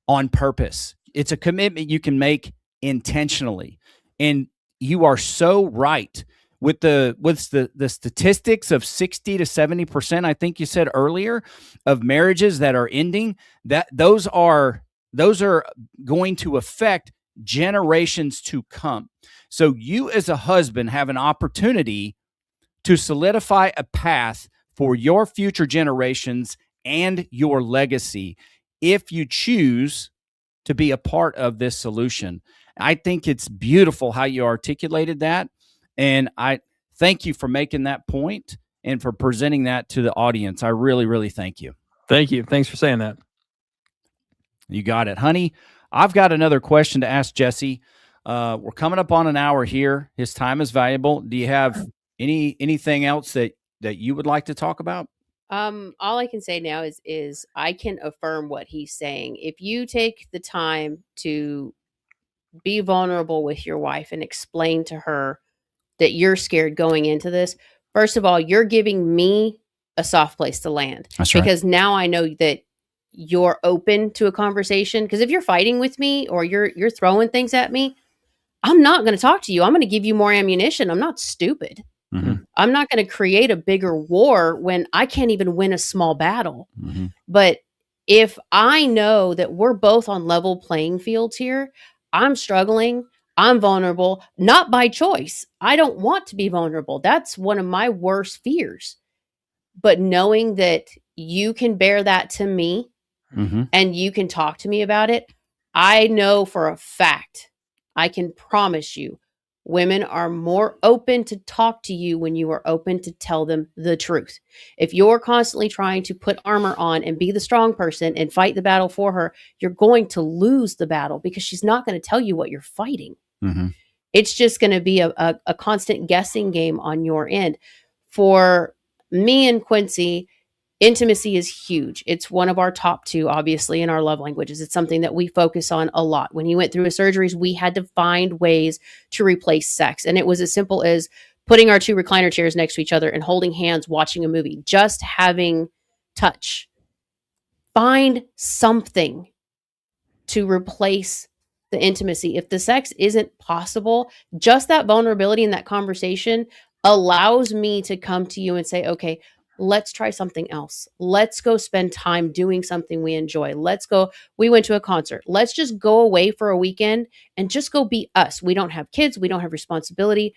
on purpose. It's a commitment you can make intentionally. And you are so right with the statistics of 60 to 70%, I think you said earlier, of marriages that are ending, that those are going to affect generations to come. So you as a husband have an opportunity to solidify a path for your future generations and your legacy if you choose to be a part of this solution. I think it's beautiful how you articulated that. And I thank you for making that point and for presenting that to the audience. I really, really thank you. Thank you. Thanks for saying that. You got it, honey. I've got another question to ask Jesse. We're coming up on an hour here. His time is valuable. Do you have anything else that you would like to talk about? All I can say now is I can affirm what he's saying. If you take the time to be vulnerable with your wife and explain to her that you're scared going into this, first of all, you're giving me a soft place to land. That's right. Because now I know that you're open to a conversation. Because if you're fighting with me or you're throwing things at me, I'm not going to talk to you. I'm going to give you more ammunition. I'm not stupid. Mm-hmm. I'm not going to create a bigger war when I can't even win a small battle. Mm-hmm. But if I know that we're both on level playing fields here, I'm struggling, I'm vulnerable, not by choice. I don't want to be vulnerable. That's one of my worst fears. But knowing that you can bear that to me Mm-hmm. and you can talk to me about it, I know for a fact, I can promise you, women are more open to talk to you when you are open to tell them the truth. If you're constantly trying to put armor on and be the strong person and fight the battle for her, you're going to lose the battle because she's not going to tell you what you're fighting. Mm-hmm. It's just going to be a constant guessing game on your end. For me and Quincy, intimacy is huge. It's one of our top two, obviously, in our love languages. It's something that we focus on a lot. When he went through his surgeries, we had to find ways to replace sex. And it was as simple as putting our two recliner chairs next to each other and holding hands, watching a movie, just having touch. Find something to replace the intimacy. If the sex isn't possible, just that vulnerability and that conversation allows me to come to you and say, okay, let's try something else. Let's go spend time doing something we enjoy. We went to a concert. Let's just go away for a weekend and just go be us. We don't have kids. We don't have responsibility.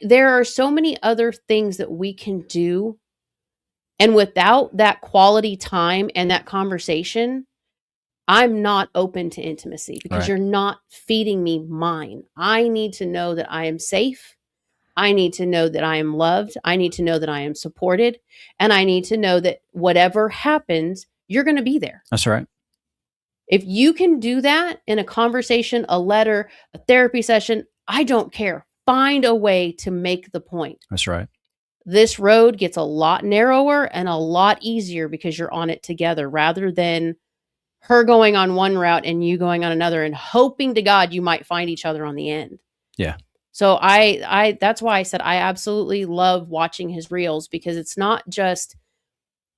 There are so many other things that we can do. And without that quality time and that conversation, I'm not open to intimacy because You're not feeding me mine. I need to know that I am safe. I need to know that I am loved. I need to know that I am supported. And I need to know that whatever happens, you're going to be there. That's right. If you can do that in a conversation, a letter, a therapy session, I don't care. Find a way to make the point. That's right. This road gets a lot narrower and a lot easier because you're on it together rather than her going on one route and you going on another and hoping to God you might find each other on the end. Yeah. So I that's why I said I absolutely love watching his reels because it's not just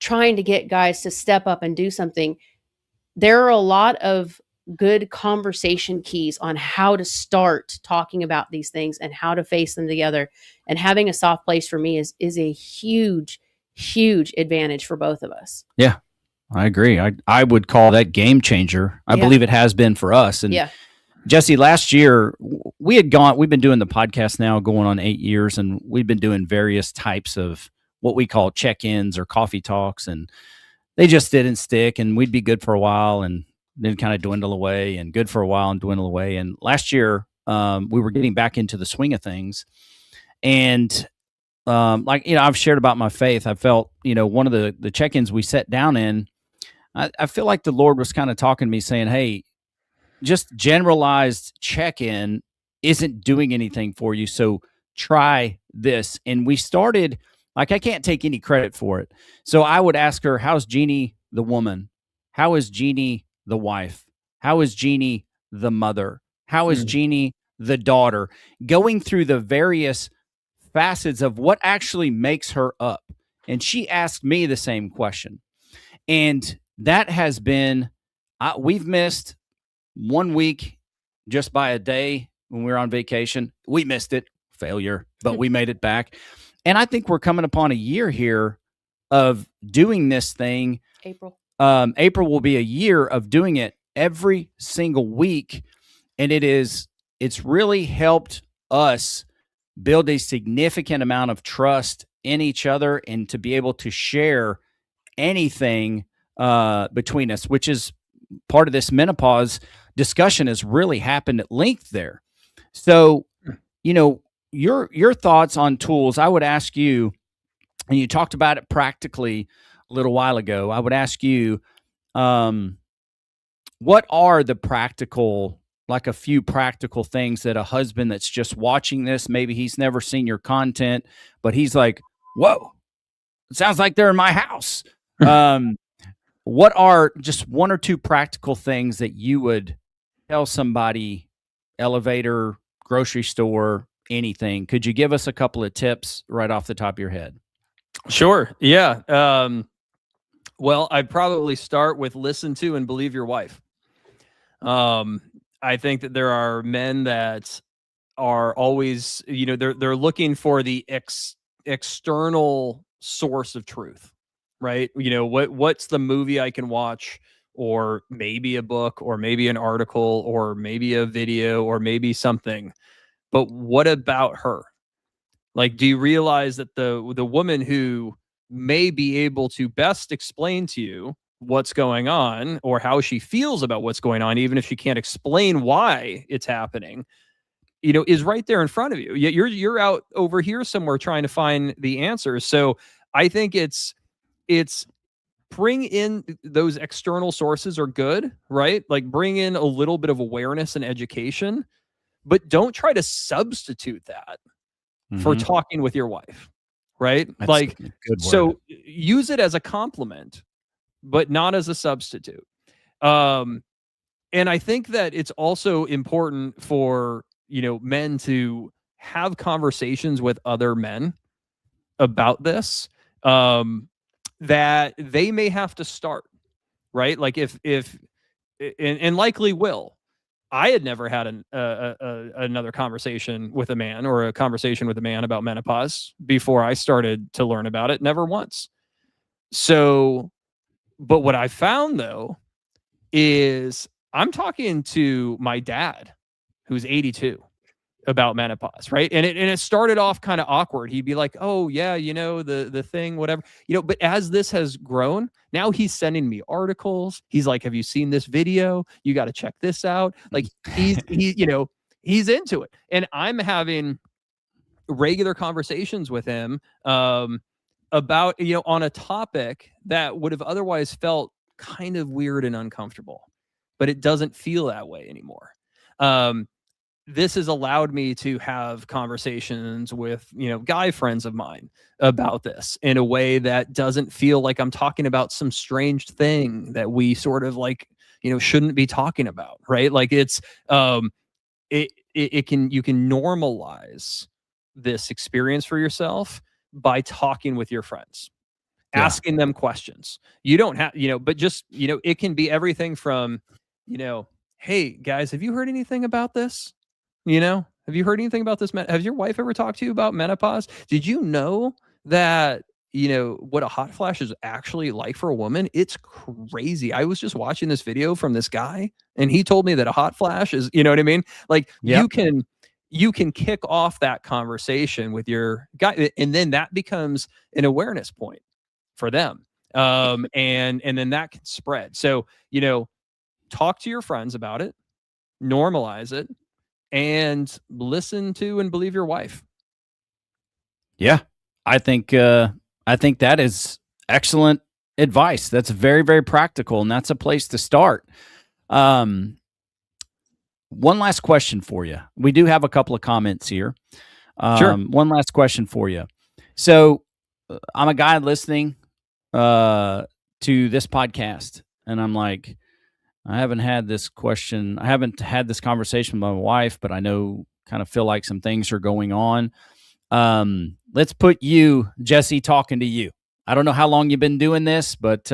trying to get guys to step up and do something. There are a lot of good conversation keys on how to start talking about these things and how to face them together. And having a soft place for me is a huge, huge advantage for both of us. Yeah, I agree. I would call that game changer. I believe it has been for us. And Jesse, last year we've been doing the podcast now going on 8 years, and we've been doing various types of what we call check-ins or coffee talks, and they just didn't stick, and we'd be good for a while and then kind of dwindle away, and good for a while and dwindle away. And last year we were getting back into the swing of things. And I've shared about my faith. I felt, one of the check-ins we sat down in, I feel like the Lord was kind of talking to me saying, hey, just generalized check-in isn't doing anything for you. So try this. And we started, like, I can't take any credit for it. So I would ask her, how's Jeannie the woman? How is Jeannie the wife? How is Jeannie the mother? How is Jeannie the daughter? Going through the various facets of what actually makes her up. And she asked me the same question. And that has been, we've missed 1 week just by a day when we were on vacation. We missed it, failure, but we made it back. And I think we're coming upon a year here of doing this thing. April will be a year of doing it every single week. And it's really helped us build a significant amount of trust in each other and to be able to share anything between us, which is part of this menopause discussion has really happened at length there. So, your thoughts on tools, I would ask you, and you talked about it practically a little while ago. I would ask you, what are the practical, like a few practical things that a husband that's just watching this, maybe he's never seen your content, but he's like, whoa, it sounds like they're in my house. What are just one or two practical things that you would tell somebody, elevator, grocery store, anything? Could you give us a couple of tips right off the top of your head? Sure. Yeah. Well, I'd probably start with listen to and believe your wife. I think that there are men that are always, they're looking for the external source of truth, right? What's the movie I can watch, or maybe a book, or maybe an article, or maybe a video, or maybe something. But what about her? Like, do you realize that the woman who may be able to best explain to you what's going on or how she feels about what's going on, even if she can't explain why it's happening, is right there in front of you. Yet you're out over here somewhere trying to find the answers. So I think it's bring in those external sources are good, right? Like, bring in a little bit of awareness and education, but don't try to substitute that for talking with your wife, right? That's like, a good word. So use it as a compliment, but not as a substitute. And I think that it's also important for, men to have conversations with other men about this, that they may have to start, right? Like, if and likely will. I had never had another conversation with a man, or a conversation with a man about menopause before I started to learn about it. Never once. So, but what I found though is I'm talking to my dad, who's 82, about menopause, right? And it started off kind of awkward. He'd be like, "Oh yeah, the thing, whatever." But as this has grown, now he's sending me articles. He's like, "Have you seen this video? You got to check this out." Like, he's into it. And I'm having regular conversations with him about, on a topic that would have otherwise felt kind of weird and uncomfortable, but it doesn't feel that way anymore. This has allowed me to have conversations with, guy friends of mine about this in a way that doesn't feel like I'm talking about some strange thing that we sort of like, shouldn't be talking about, right? Like, it's, you can normalize this experience for yourself by talking with your friends, asking them questions. You don't have, but just, it can be everything from, hey guys, have you heard anything about this? Have you heard anything about this? Has your wife ever talked to you about menopause? Did you know that, what a hot flash is actually like for a woman? It's crazy. I was just watching this video from this guy, and he told me that a hot flash is, you know what I mean? Like, you can kick off that conversation with your guy, and then that becomes an awareness point for them. And then that can spread. So, talk to your friends about it, normalize it, and listen to and believe your wife. Yeah, I think that is excellent advice. That's very, very practical, and that's a place to start. One last question for you. We do have a couple of comments here. Sure. One last question for you. So I'm a guy listening to this podcast, and I'm like, I haven't had this question. I haven't had this conversation with my wife, but I kind of feel like some things are going on. Let's put you, Jesse, talking to you. I don't know how long you've been doing this, but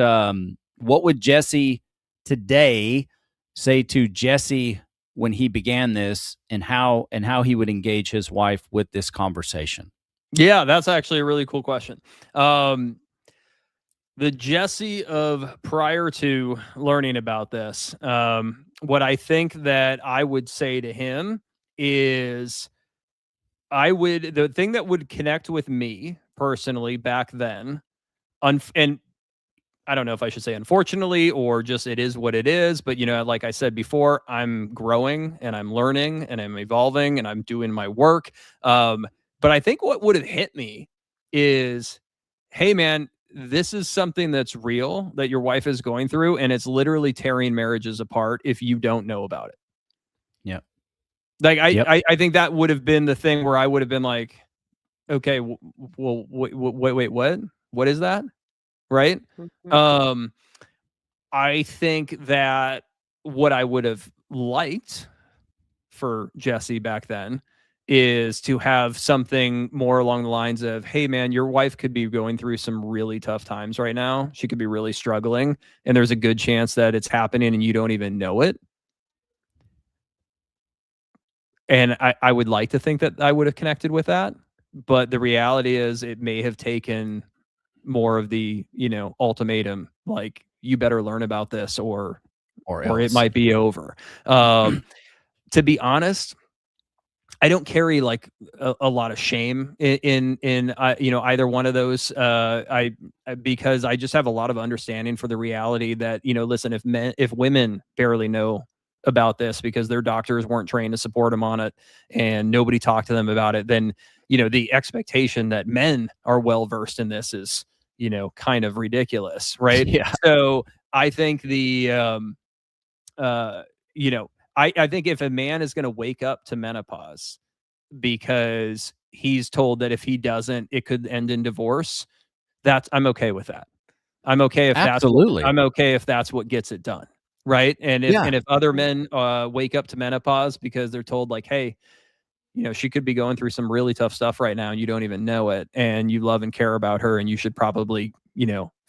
what would Jesse today say to Jesse when he began this, and how he would engage his wife with this conversation? Yeah, that's actually a really cool question. The Jesse of prior to learning about this, what I think that I would say to him is the thing that would connect with me personally back then, and I don't know if I should say unfortunately or just it is what it is, but like I said before, I'm growing and I'm learning and I'm evolving and I'm doing my work. But I think what would have hit me is, hey man, this is something that's real that your wife is going through, and it's literally tearing marriages apart if you don't know about it. Yeah. Like I think that would have been the thing where I would have been like, okay, well, wait, what is that? Right. Mm-hmm. I think that what I would have liked for Jesse back then is to have something more along the lines of, hey man, your wife could be going through some really tough times right now. She could be really struggling, and there's a good chance that it's happening and you don't even know it. And I would like to think that I would have connected with that, but the reality is it may have taken more of the, ultimatum, like you better learn about this or it might be over. To be honest, I don't carry like a lot of shame in either one of those. Because I just have a lot of understanding for the reality that, listen, if women barely know about this because their doctors weren't trained to support them on it and nobody talked to them about it, then, the expectation that men are well versed in this is, kind of ridiculous, right? Yeah. So I think I think if a man is going to wake up to menopause because he's told that if he doesn't, it could end in divorce, I'm okay with that. I'm okay if Absolutely. that's what gets it done. Right. And if other men wake up to menopause because they're told like, hey, she could be going through some really tough stuff right now and you don't even know it, and you love and care about her and you should probably,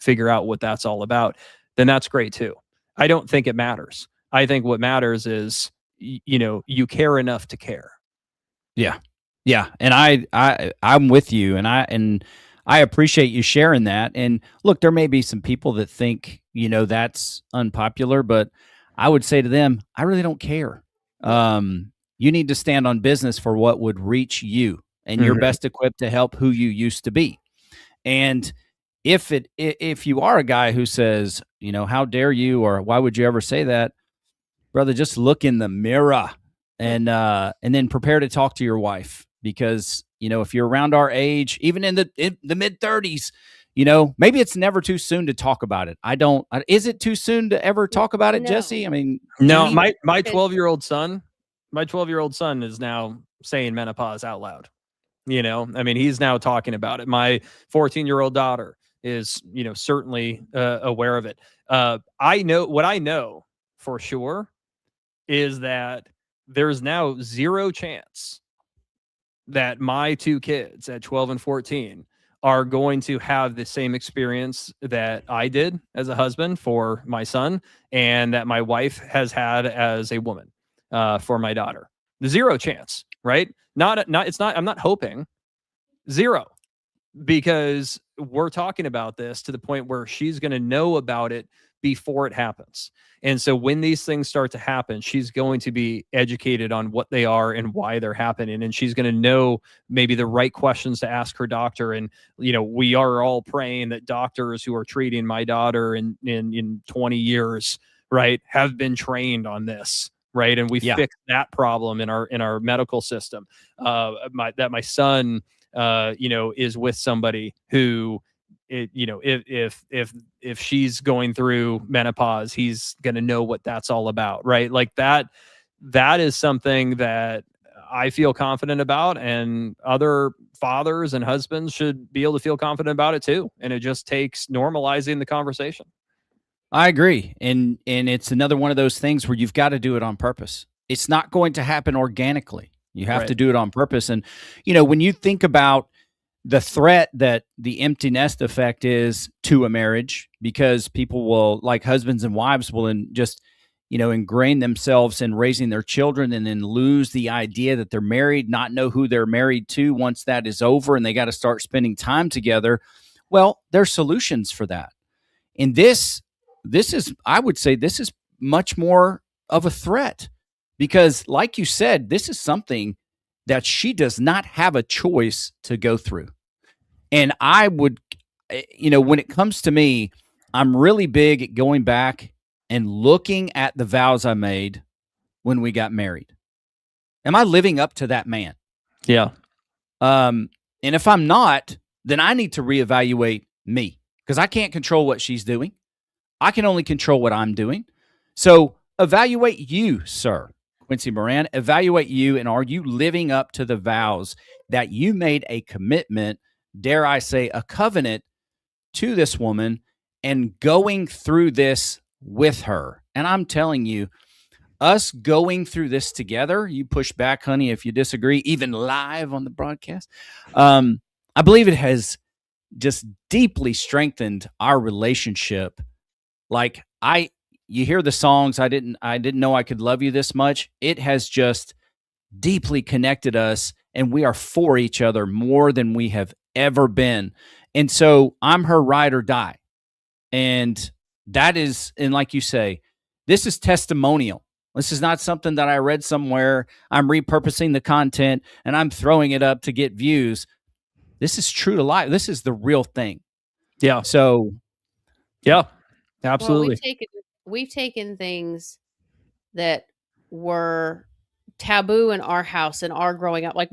figure out what that's all about, then that's great too. I don't think it matters. I think what matters is, you care enough to care. Yeah. Yeah. And I'm with you, and I appreciate you sharing that. And look, there may be some people that think, that's unpopular, but I would say to them, I really don't care. You need to stand on business for what would reach you, and you're best equipped to help who you used to be. And if you are a guy who says, how dare you, or why would you ever say that, brother, just look in the mirror and then prepare to talk to your wife, because if you're around our age, even in the mid 30s, maybe it's never too soon to talk about it. Is it too soon to ever talk about it, No. Jesse? I mean, no, my 12-year-old son is now saying menopause out loud. I mean, he's now talking about it. My 14-year-old daughter is, certainly aware of it. I know for sure is that there's now zero chance that my two kids at 12 and 14 are going to have the same experience that I did as a husband for my son and that my wife has had as a woman for my daughter. Zero chance, right? I'm not hoping. Zero. Because we're talking about this to the point where she's going to know about it before it happens. And so when these things start to happen, she's going to be educated on what they are and why they're happening. And she's going to know maybe the right questions to ask her doctor. And, we are all praying that doctors who are treating my daughter in 20 years, right, have been trained on this. Right. And we fix that problem in our medical system. My son, is with somebody who if she's going through menopause, he's going to know what that's all about, right? Like that is something that I feel confident about, and other fathers and husbands should be able to feel confident about it too. And it just takes normalizing the conversation. I agree. And it's another one of those things where you've got to do it on purpose. It's not going to happen organically. You have to do it on purpose. And, when you think about the threat that the empty nest effect is to a marriage, because people will, like husbands and wives, will just, ingrain themselves in raising their children and then lose the idea that they're married, not know who they're married to once that is over, and they got to start spending time together. Well, there's solutions for that. And this is, I would say, this is much more of a threat, because like you said, this is something that she does not have a choice to go through. And I would, when it comes to me, I'm really big at going back and looking at the vows I made when we got married. Am I living up to that man? Yeah. And if I'm not, then I need to reevaluate me, because I can't control what she's doing. I can only control what I'm doing. So evaluate you, sir, Quincy Moran. Evaluate you, and are you living up to the vows that you made a commitment, dare I say a covenant, to this woman, and going through this with her? And I'm telling you, us going through this together, you push back, honey, if you disagree, even live on the broadcast, I believe it has just deeply strengthened our relationship. Like, you hear the songs, I didn't know I could love you this much. It has just deeply connected us, and we are for each other more than we have ever been. And so I'm her ride or die. And that is, and like you say, this is testimonial. This is not something that I read somewhere. I'm repurposing the content and I'm throwing it up to get views. This is true to life. This is the real thing. Yeah. So, yeah, absolutely. Well, we've taken things that were taboo in our house and our growing up. Like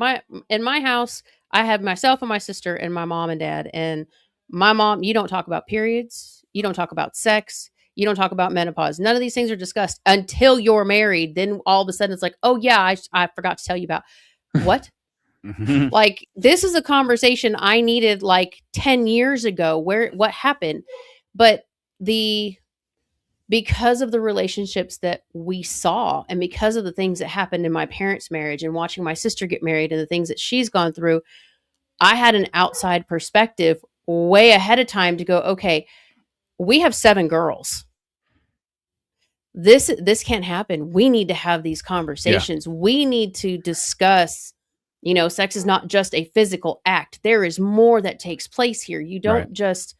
in my house, I have myself and my sister and my mom and dad. And my mom, you don't talk about periods, you don't talk about sex, you don't talk about menopause. None of these things are discussed until you're married. Then all of a sudden it's like, oh yeah, I forgot to tell you about what? Like, this is a conversation I needed like 10 years ago. What happened? But because of the relationships that we saw, and because of the things that happened in my parents' marriage and watching my sister get married and the things that she's gone through, I had an outside perspective way ahead of time to go, okay, we have 7 girls. This can't happen. We need to have these conversations. Yeah. We need to discuss, sex is not just a physical act. There is more that takes place here. You don't just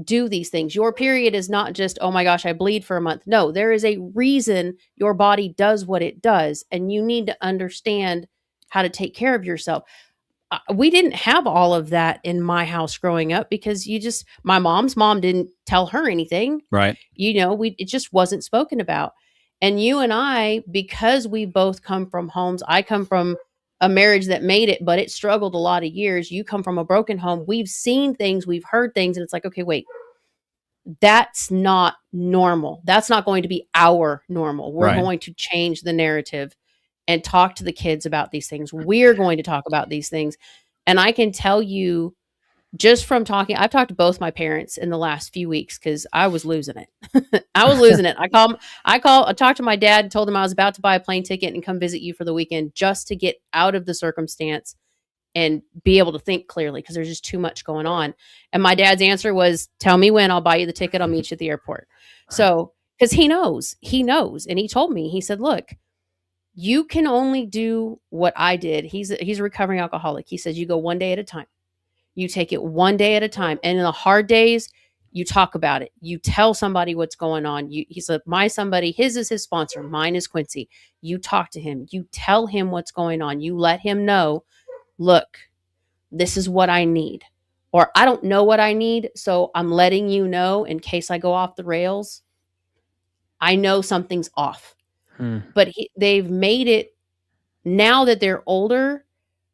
do these things. Your period is not just, oh my gosh, I bleed for a month. No, there is a reason your body does what it does, and you need to understand how to take care of yourself. We didn't have all of that in my house growing up, because my mom's mom didn't tell her anything. Right. It just wasn't spoken about. And you and I, because we both come from homes, I come from a marriage that made it, but it struggled a lot of years. You come from a broken home. We've seen things, we've heard things, and it's like, okay, wait, that's not normal. That's not going to be our normal. We're going to change the narrative and talk to the kids about these things. We're going to talk about these things. And I can tell you, just from talking, I've talked to both my parents in the last few weeks, because I was losing it. I was losing it. I talked to my dad and told him I was about to buy a plane ticket and come visit you for the weekend, just to get out of the circumstance and be able to think clearly, because there's just too much going on. And my dad's answer was, tell me when, I'll buy you the ticket. I'll meet you at the airport. So, because he knows. And he told me, he said, look, you can only do what I did. He's a recovering alcoholic. He says, you go one day at a time. You take it one day at a time. And in the hard days, you talk about it. You tell somebody what's going on. He said, his is his sponsor. Mine is Quincy. You talk to him. You tell him what's going on. You let him know, look, this is what I need. Or I don't know what I need, so I'm letting you know in case I go off the rails. I know something's off. But they've made it, now that they're older,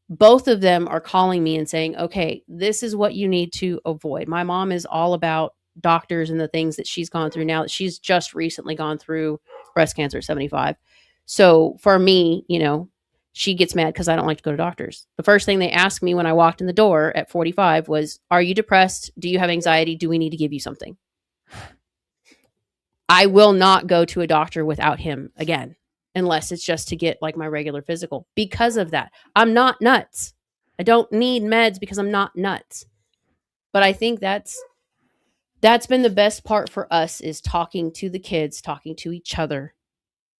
both of them are calling me and saying, okay, this is what you need to avoid. My mom is all about doctors and the things that she's gone through now. She's just recently gone through breast cancer at 75. So for me, she gets mad because I don't like to go to doctors. The first thing they asked me when I walked in the door at 45 was, are you depressed? Do you have anxiety? Do we need to give you something? I will not go to a doctor without him again, unless it's just to get like my regular physical. Because of that, I'm not nuts. I don't need meds because I'm not nuts. But I think that's been the best part for us, is talking to the kids, talking to each other,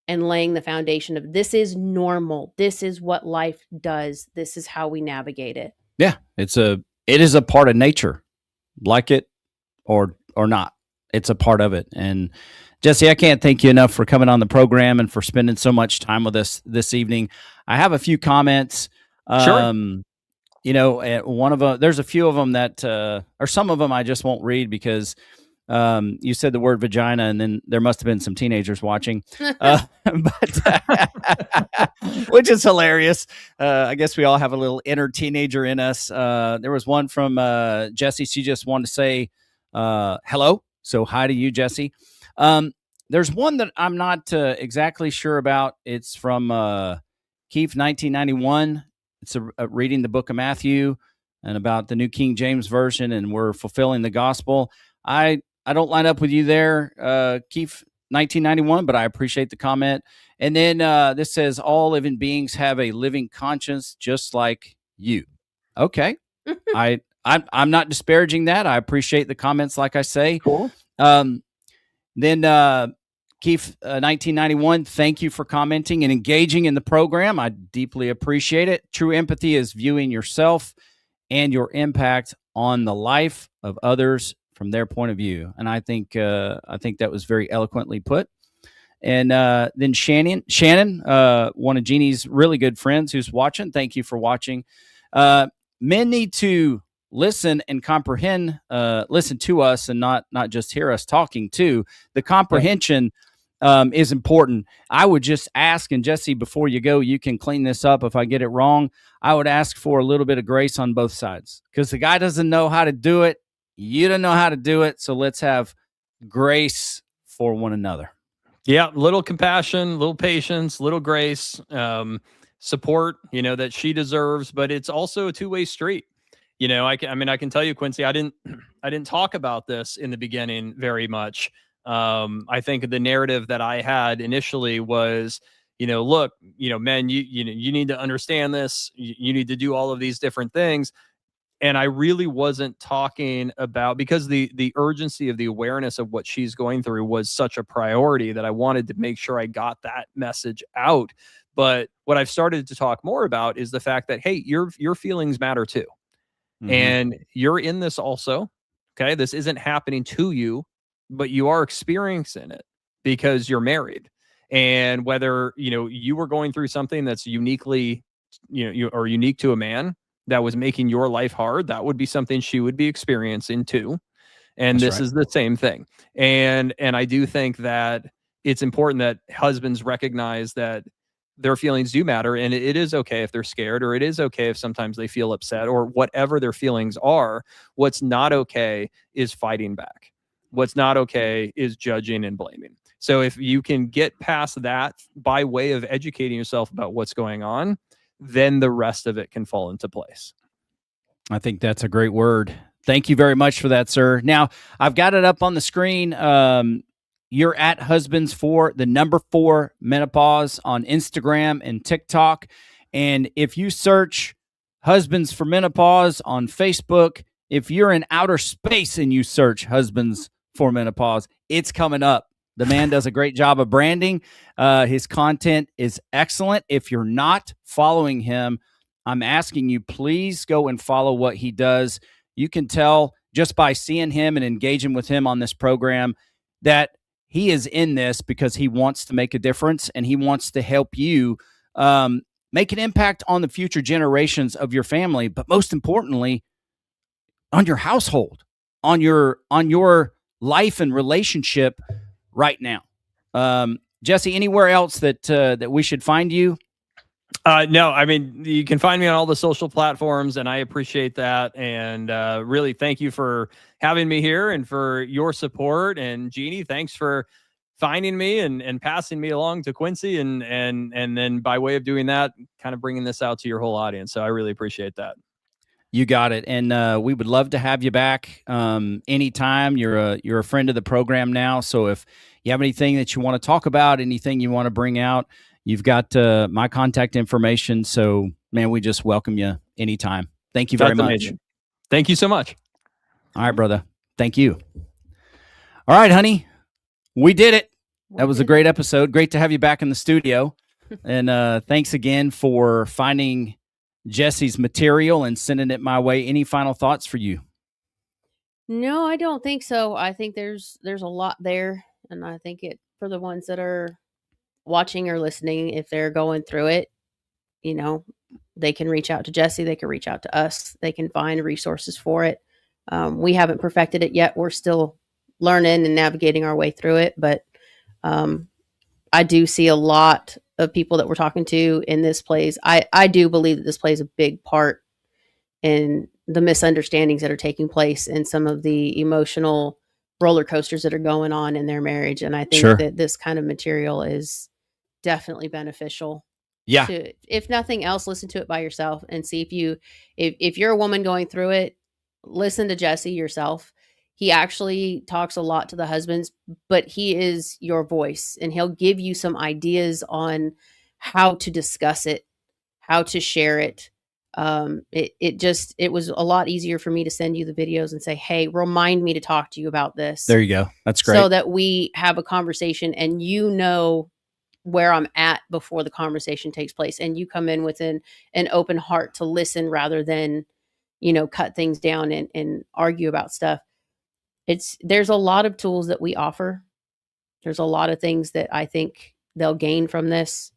and laying the foundation of this is normal. This is what life does. This is how we navigate it. Yeah, it is a part of nature, like it or not. It's a part of it. And Jesse, I can't thank you enough for coming on the program and for spending so much time with us this evening. I have a few comments. Sure. One of them, there's a few of them that, or some of them I just won't read because you said the word vagina, and then there must have been some teenagers watching, but which is hilarious. I guess we all have a little inner teenager in us. There was one from Jesse. She just wanted to say hello. So hi to you, Jesse. There's one that I'm not exactly sure about. It's from Keith, 1991. It's reading the book of Matthew and about the New King James Version, and we're fulfilling the gospel. I don't line up with you there, Keith, 1991, but I appreciate the comment. And then this says, all living beings have a living conscience just like you. Okay. I'm not disparaging that. I appreciate the comments, like I say. Cool. Then Keith, 1991, thank you for commenting and engaging in the program. I deeply appreciate it. True empathy is viewing yourself and your impact on the life of others from their point of view. And I think that was very eloquently put. And then Shannon, one of Jeannie's really good friends who's watching. Thank you for watching. Men need to listen and comprehend, listen to us and not just hear us talking too. The comprehension is important. I would just ask, and Jesse, before you go, you can clean this up if I get it wrong. I would ask for a little bit of grace on both sides, because the guy doesn't know how to do it. You don't know how to do it. So let's have grace for one another. Yeah. Little compassion, little patience, little grace, support, that she deserves, but it's also a two-way street. I can tell you, Quincy, I didn't talk about this in the beginning very much. I think the narrative that I had initially was, look, men, you need to understand this. You need to do all of these different things. And I really wasn't talking about, because the urgency of the awareness of what she's going through was such a priority that I wanted to make sure I got that message out. But what I've started to talk more about is the fact that, hey, your feelings matter too. Mm-hmm. And you're in this also. Okay. This isn't happening to you, but you are experiencing it because you're married. And whether, you were going through something that's uniquely, or unique to a man that was making your life hard, that would be something she would be experiencing too. And that's this right. is the same thing. And I do think that it's important that husbands recognize that their feelings do matter, and it is okay if they're scared, or it is okay if sometimes they feel upset, or whatever their feelings are. What's not okay is fighting back. What's not okay is judging and blaming. So if you can get past that by way of educating yourself about what's going on, then the rest of it can fall into place. I think that's a great word. Thank you very much for that, sir. Now, I've got it up on the screen. You're at Husbands for the number 4 Menopause on Instagram and TikTok. And if you search Husbands for Menopause on Facebook, if you're in outer space and you search Husbands for Menopause, it's coming up. The man does a great job of branding. His content is excellent. If you're not following him, I'm asking you, please go and follow what he does. You can tell just by seeing him and engaging with him on this program that he is in this because he wants to make a difference, and he wants to help you make an impact on the future generations of your family, but most importantly, on your household, on your life and relationship right now. Jesse, anywhere else that we should find you? No, I mean, you can find me on all the social platforms, and I appreciate that. And really, thank you for having me here and for your support. And Jeannie, thanks for finding me and passing me along to Quincy, and then by way of doing that, kind of bringing this out to your whole audience. So I really appreciate that. You got it. And we would love to have you back anytime. You're a friend of the program now. So if you have anything that you want to talk about, anything you want to bring out, you've got my contact information. So, man, we just welcome you anytime. Thank you very much. Amazing. Thank you so much. All right, brother. Thank you. All right, honey. We did it. That was a great episode. Great to have you back in the studio. And thanks again for finding Jesse's material and sending it my way. Any final thoughts for you? No, I don't think so. I think there's a lot there, and I think it for the ones that are watching or listening, if they're going through it, you know, they can reach out to Jesse, they can reach out to us, they can find resources for it. We haven't perfected it yet. We're still learning and navigating our way through it, but I do see a lot of people that we're talking to in this plays. I do believe that this plays a big part in the misunderstandings that are taking place and some of the emotional roller coasters that are going on in their marriage. And I think that this kind of material is definitely beneficial. Yeah. If nothing else, listen to it by yourself and see if you're a woman going through it, listen to Jesse yourself. He actually talks a lot to the husbands, but he is your voice, and he'll give you some ideas on how to discuss it, how to share it. It was a lot easier for me to send you the videos and say, hey, remind me to talk to you about this. There you go. That's great. So that we have a conversation and you know where I'm at before the conversation takes place. And you come in with an open heart to listen rather than, cut things down and argue about stuff. There's a lot of tools that we offer. There's a lot of things that I think they'll gain from this.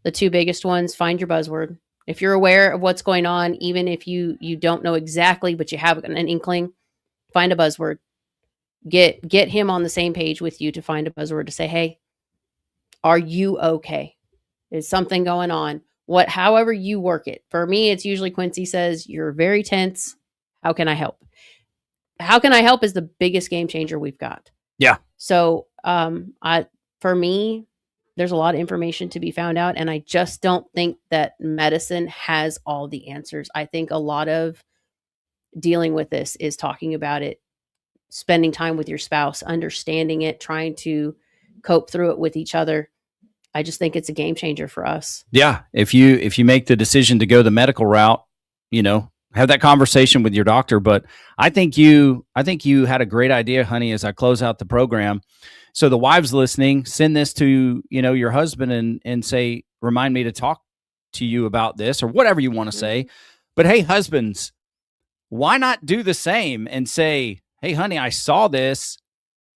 The two biggest ones, find your buzzword. If you're aware of what's going on, even if you don't know exactly, but you have an inkling, find a buzzword. Get him on the same page with you to find a buzzword to say, hey, are you okay? Is something going on? However you work it. For me, it's usually Quincy says, you're very tense. How can I help? How can I help is the biggest game changer we've got. Yeah. So, for me, there's a lot of information to be found out. And I just don't think that medicine has all the answers. I think a lot of dealing with this is talking about it, spending time with your spouse, understanding it, trying to cope through it with each other. I just think it's a game changer for us. Yeah. If you make the decision to go the medical route, have that conversation with your doctor. But I think you had a great idea, honey, as I close out the program. So the wives listening, send this to, your husband and say, remind me to talk to you about this or whatever you want to say. But hey, husbands, why not do the same and say, hey, honey, I saw this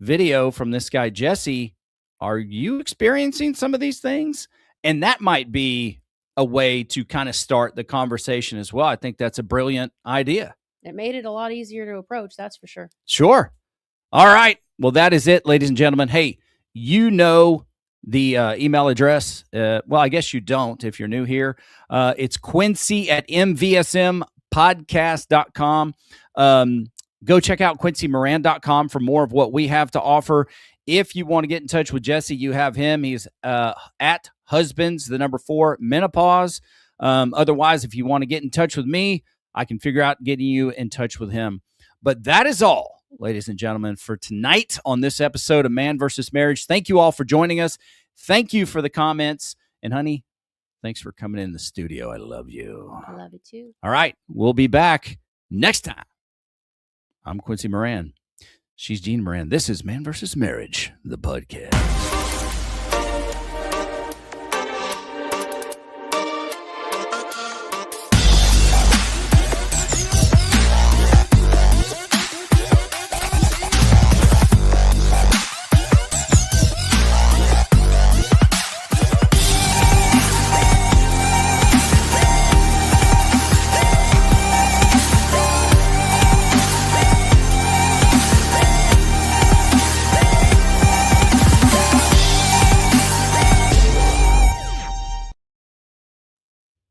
video from this guy, Jesse. Are you experiencing some of these things? And that might be a way to kind of start the conversation as well. I think that's a brilliant idea. It made it a lot easier to approach. That's for sure. Sure. All right. Well, that is it, ladies and gentlemen. Hey, the email address. Well, I guess you don't if you're new here. It's Quincy@mvsmpodcast.com. Go check out QuincyMoran.com for more of what we have to offer. If you want to get in touch with Jesse, you have him. He's at husbands, 4, menopause. Otherwise, if you want to get in touch with me, I can figure out getting you in touch with him. But that is all, ladies and gentlemen, for tonight on this episode of Man vs. Marriage. Thank you all for joining us. Thank you for the comments. And honey, thanks for coming in the studio. I love you. I love you too. All right. We'll be back next time. I'm Quincy Moran. She's Jean Moran. This is Man vs. Marriage, the podcast.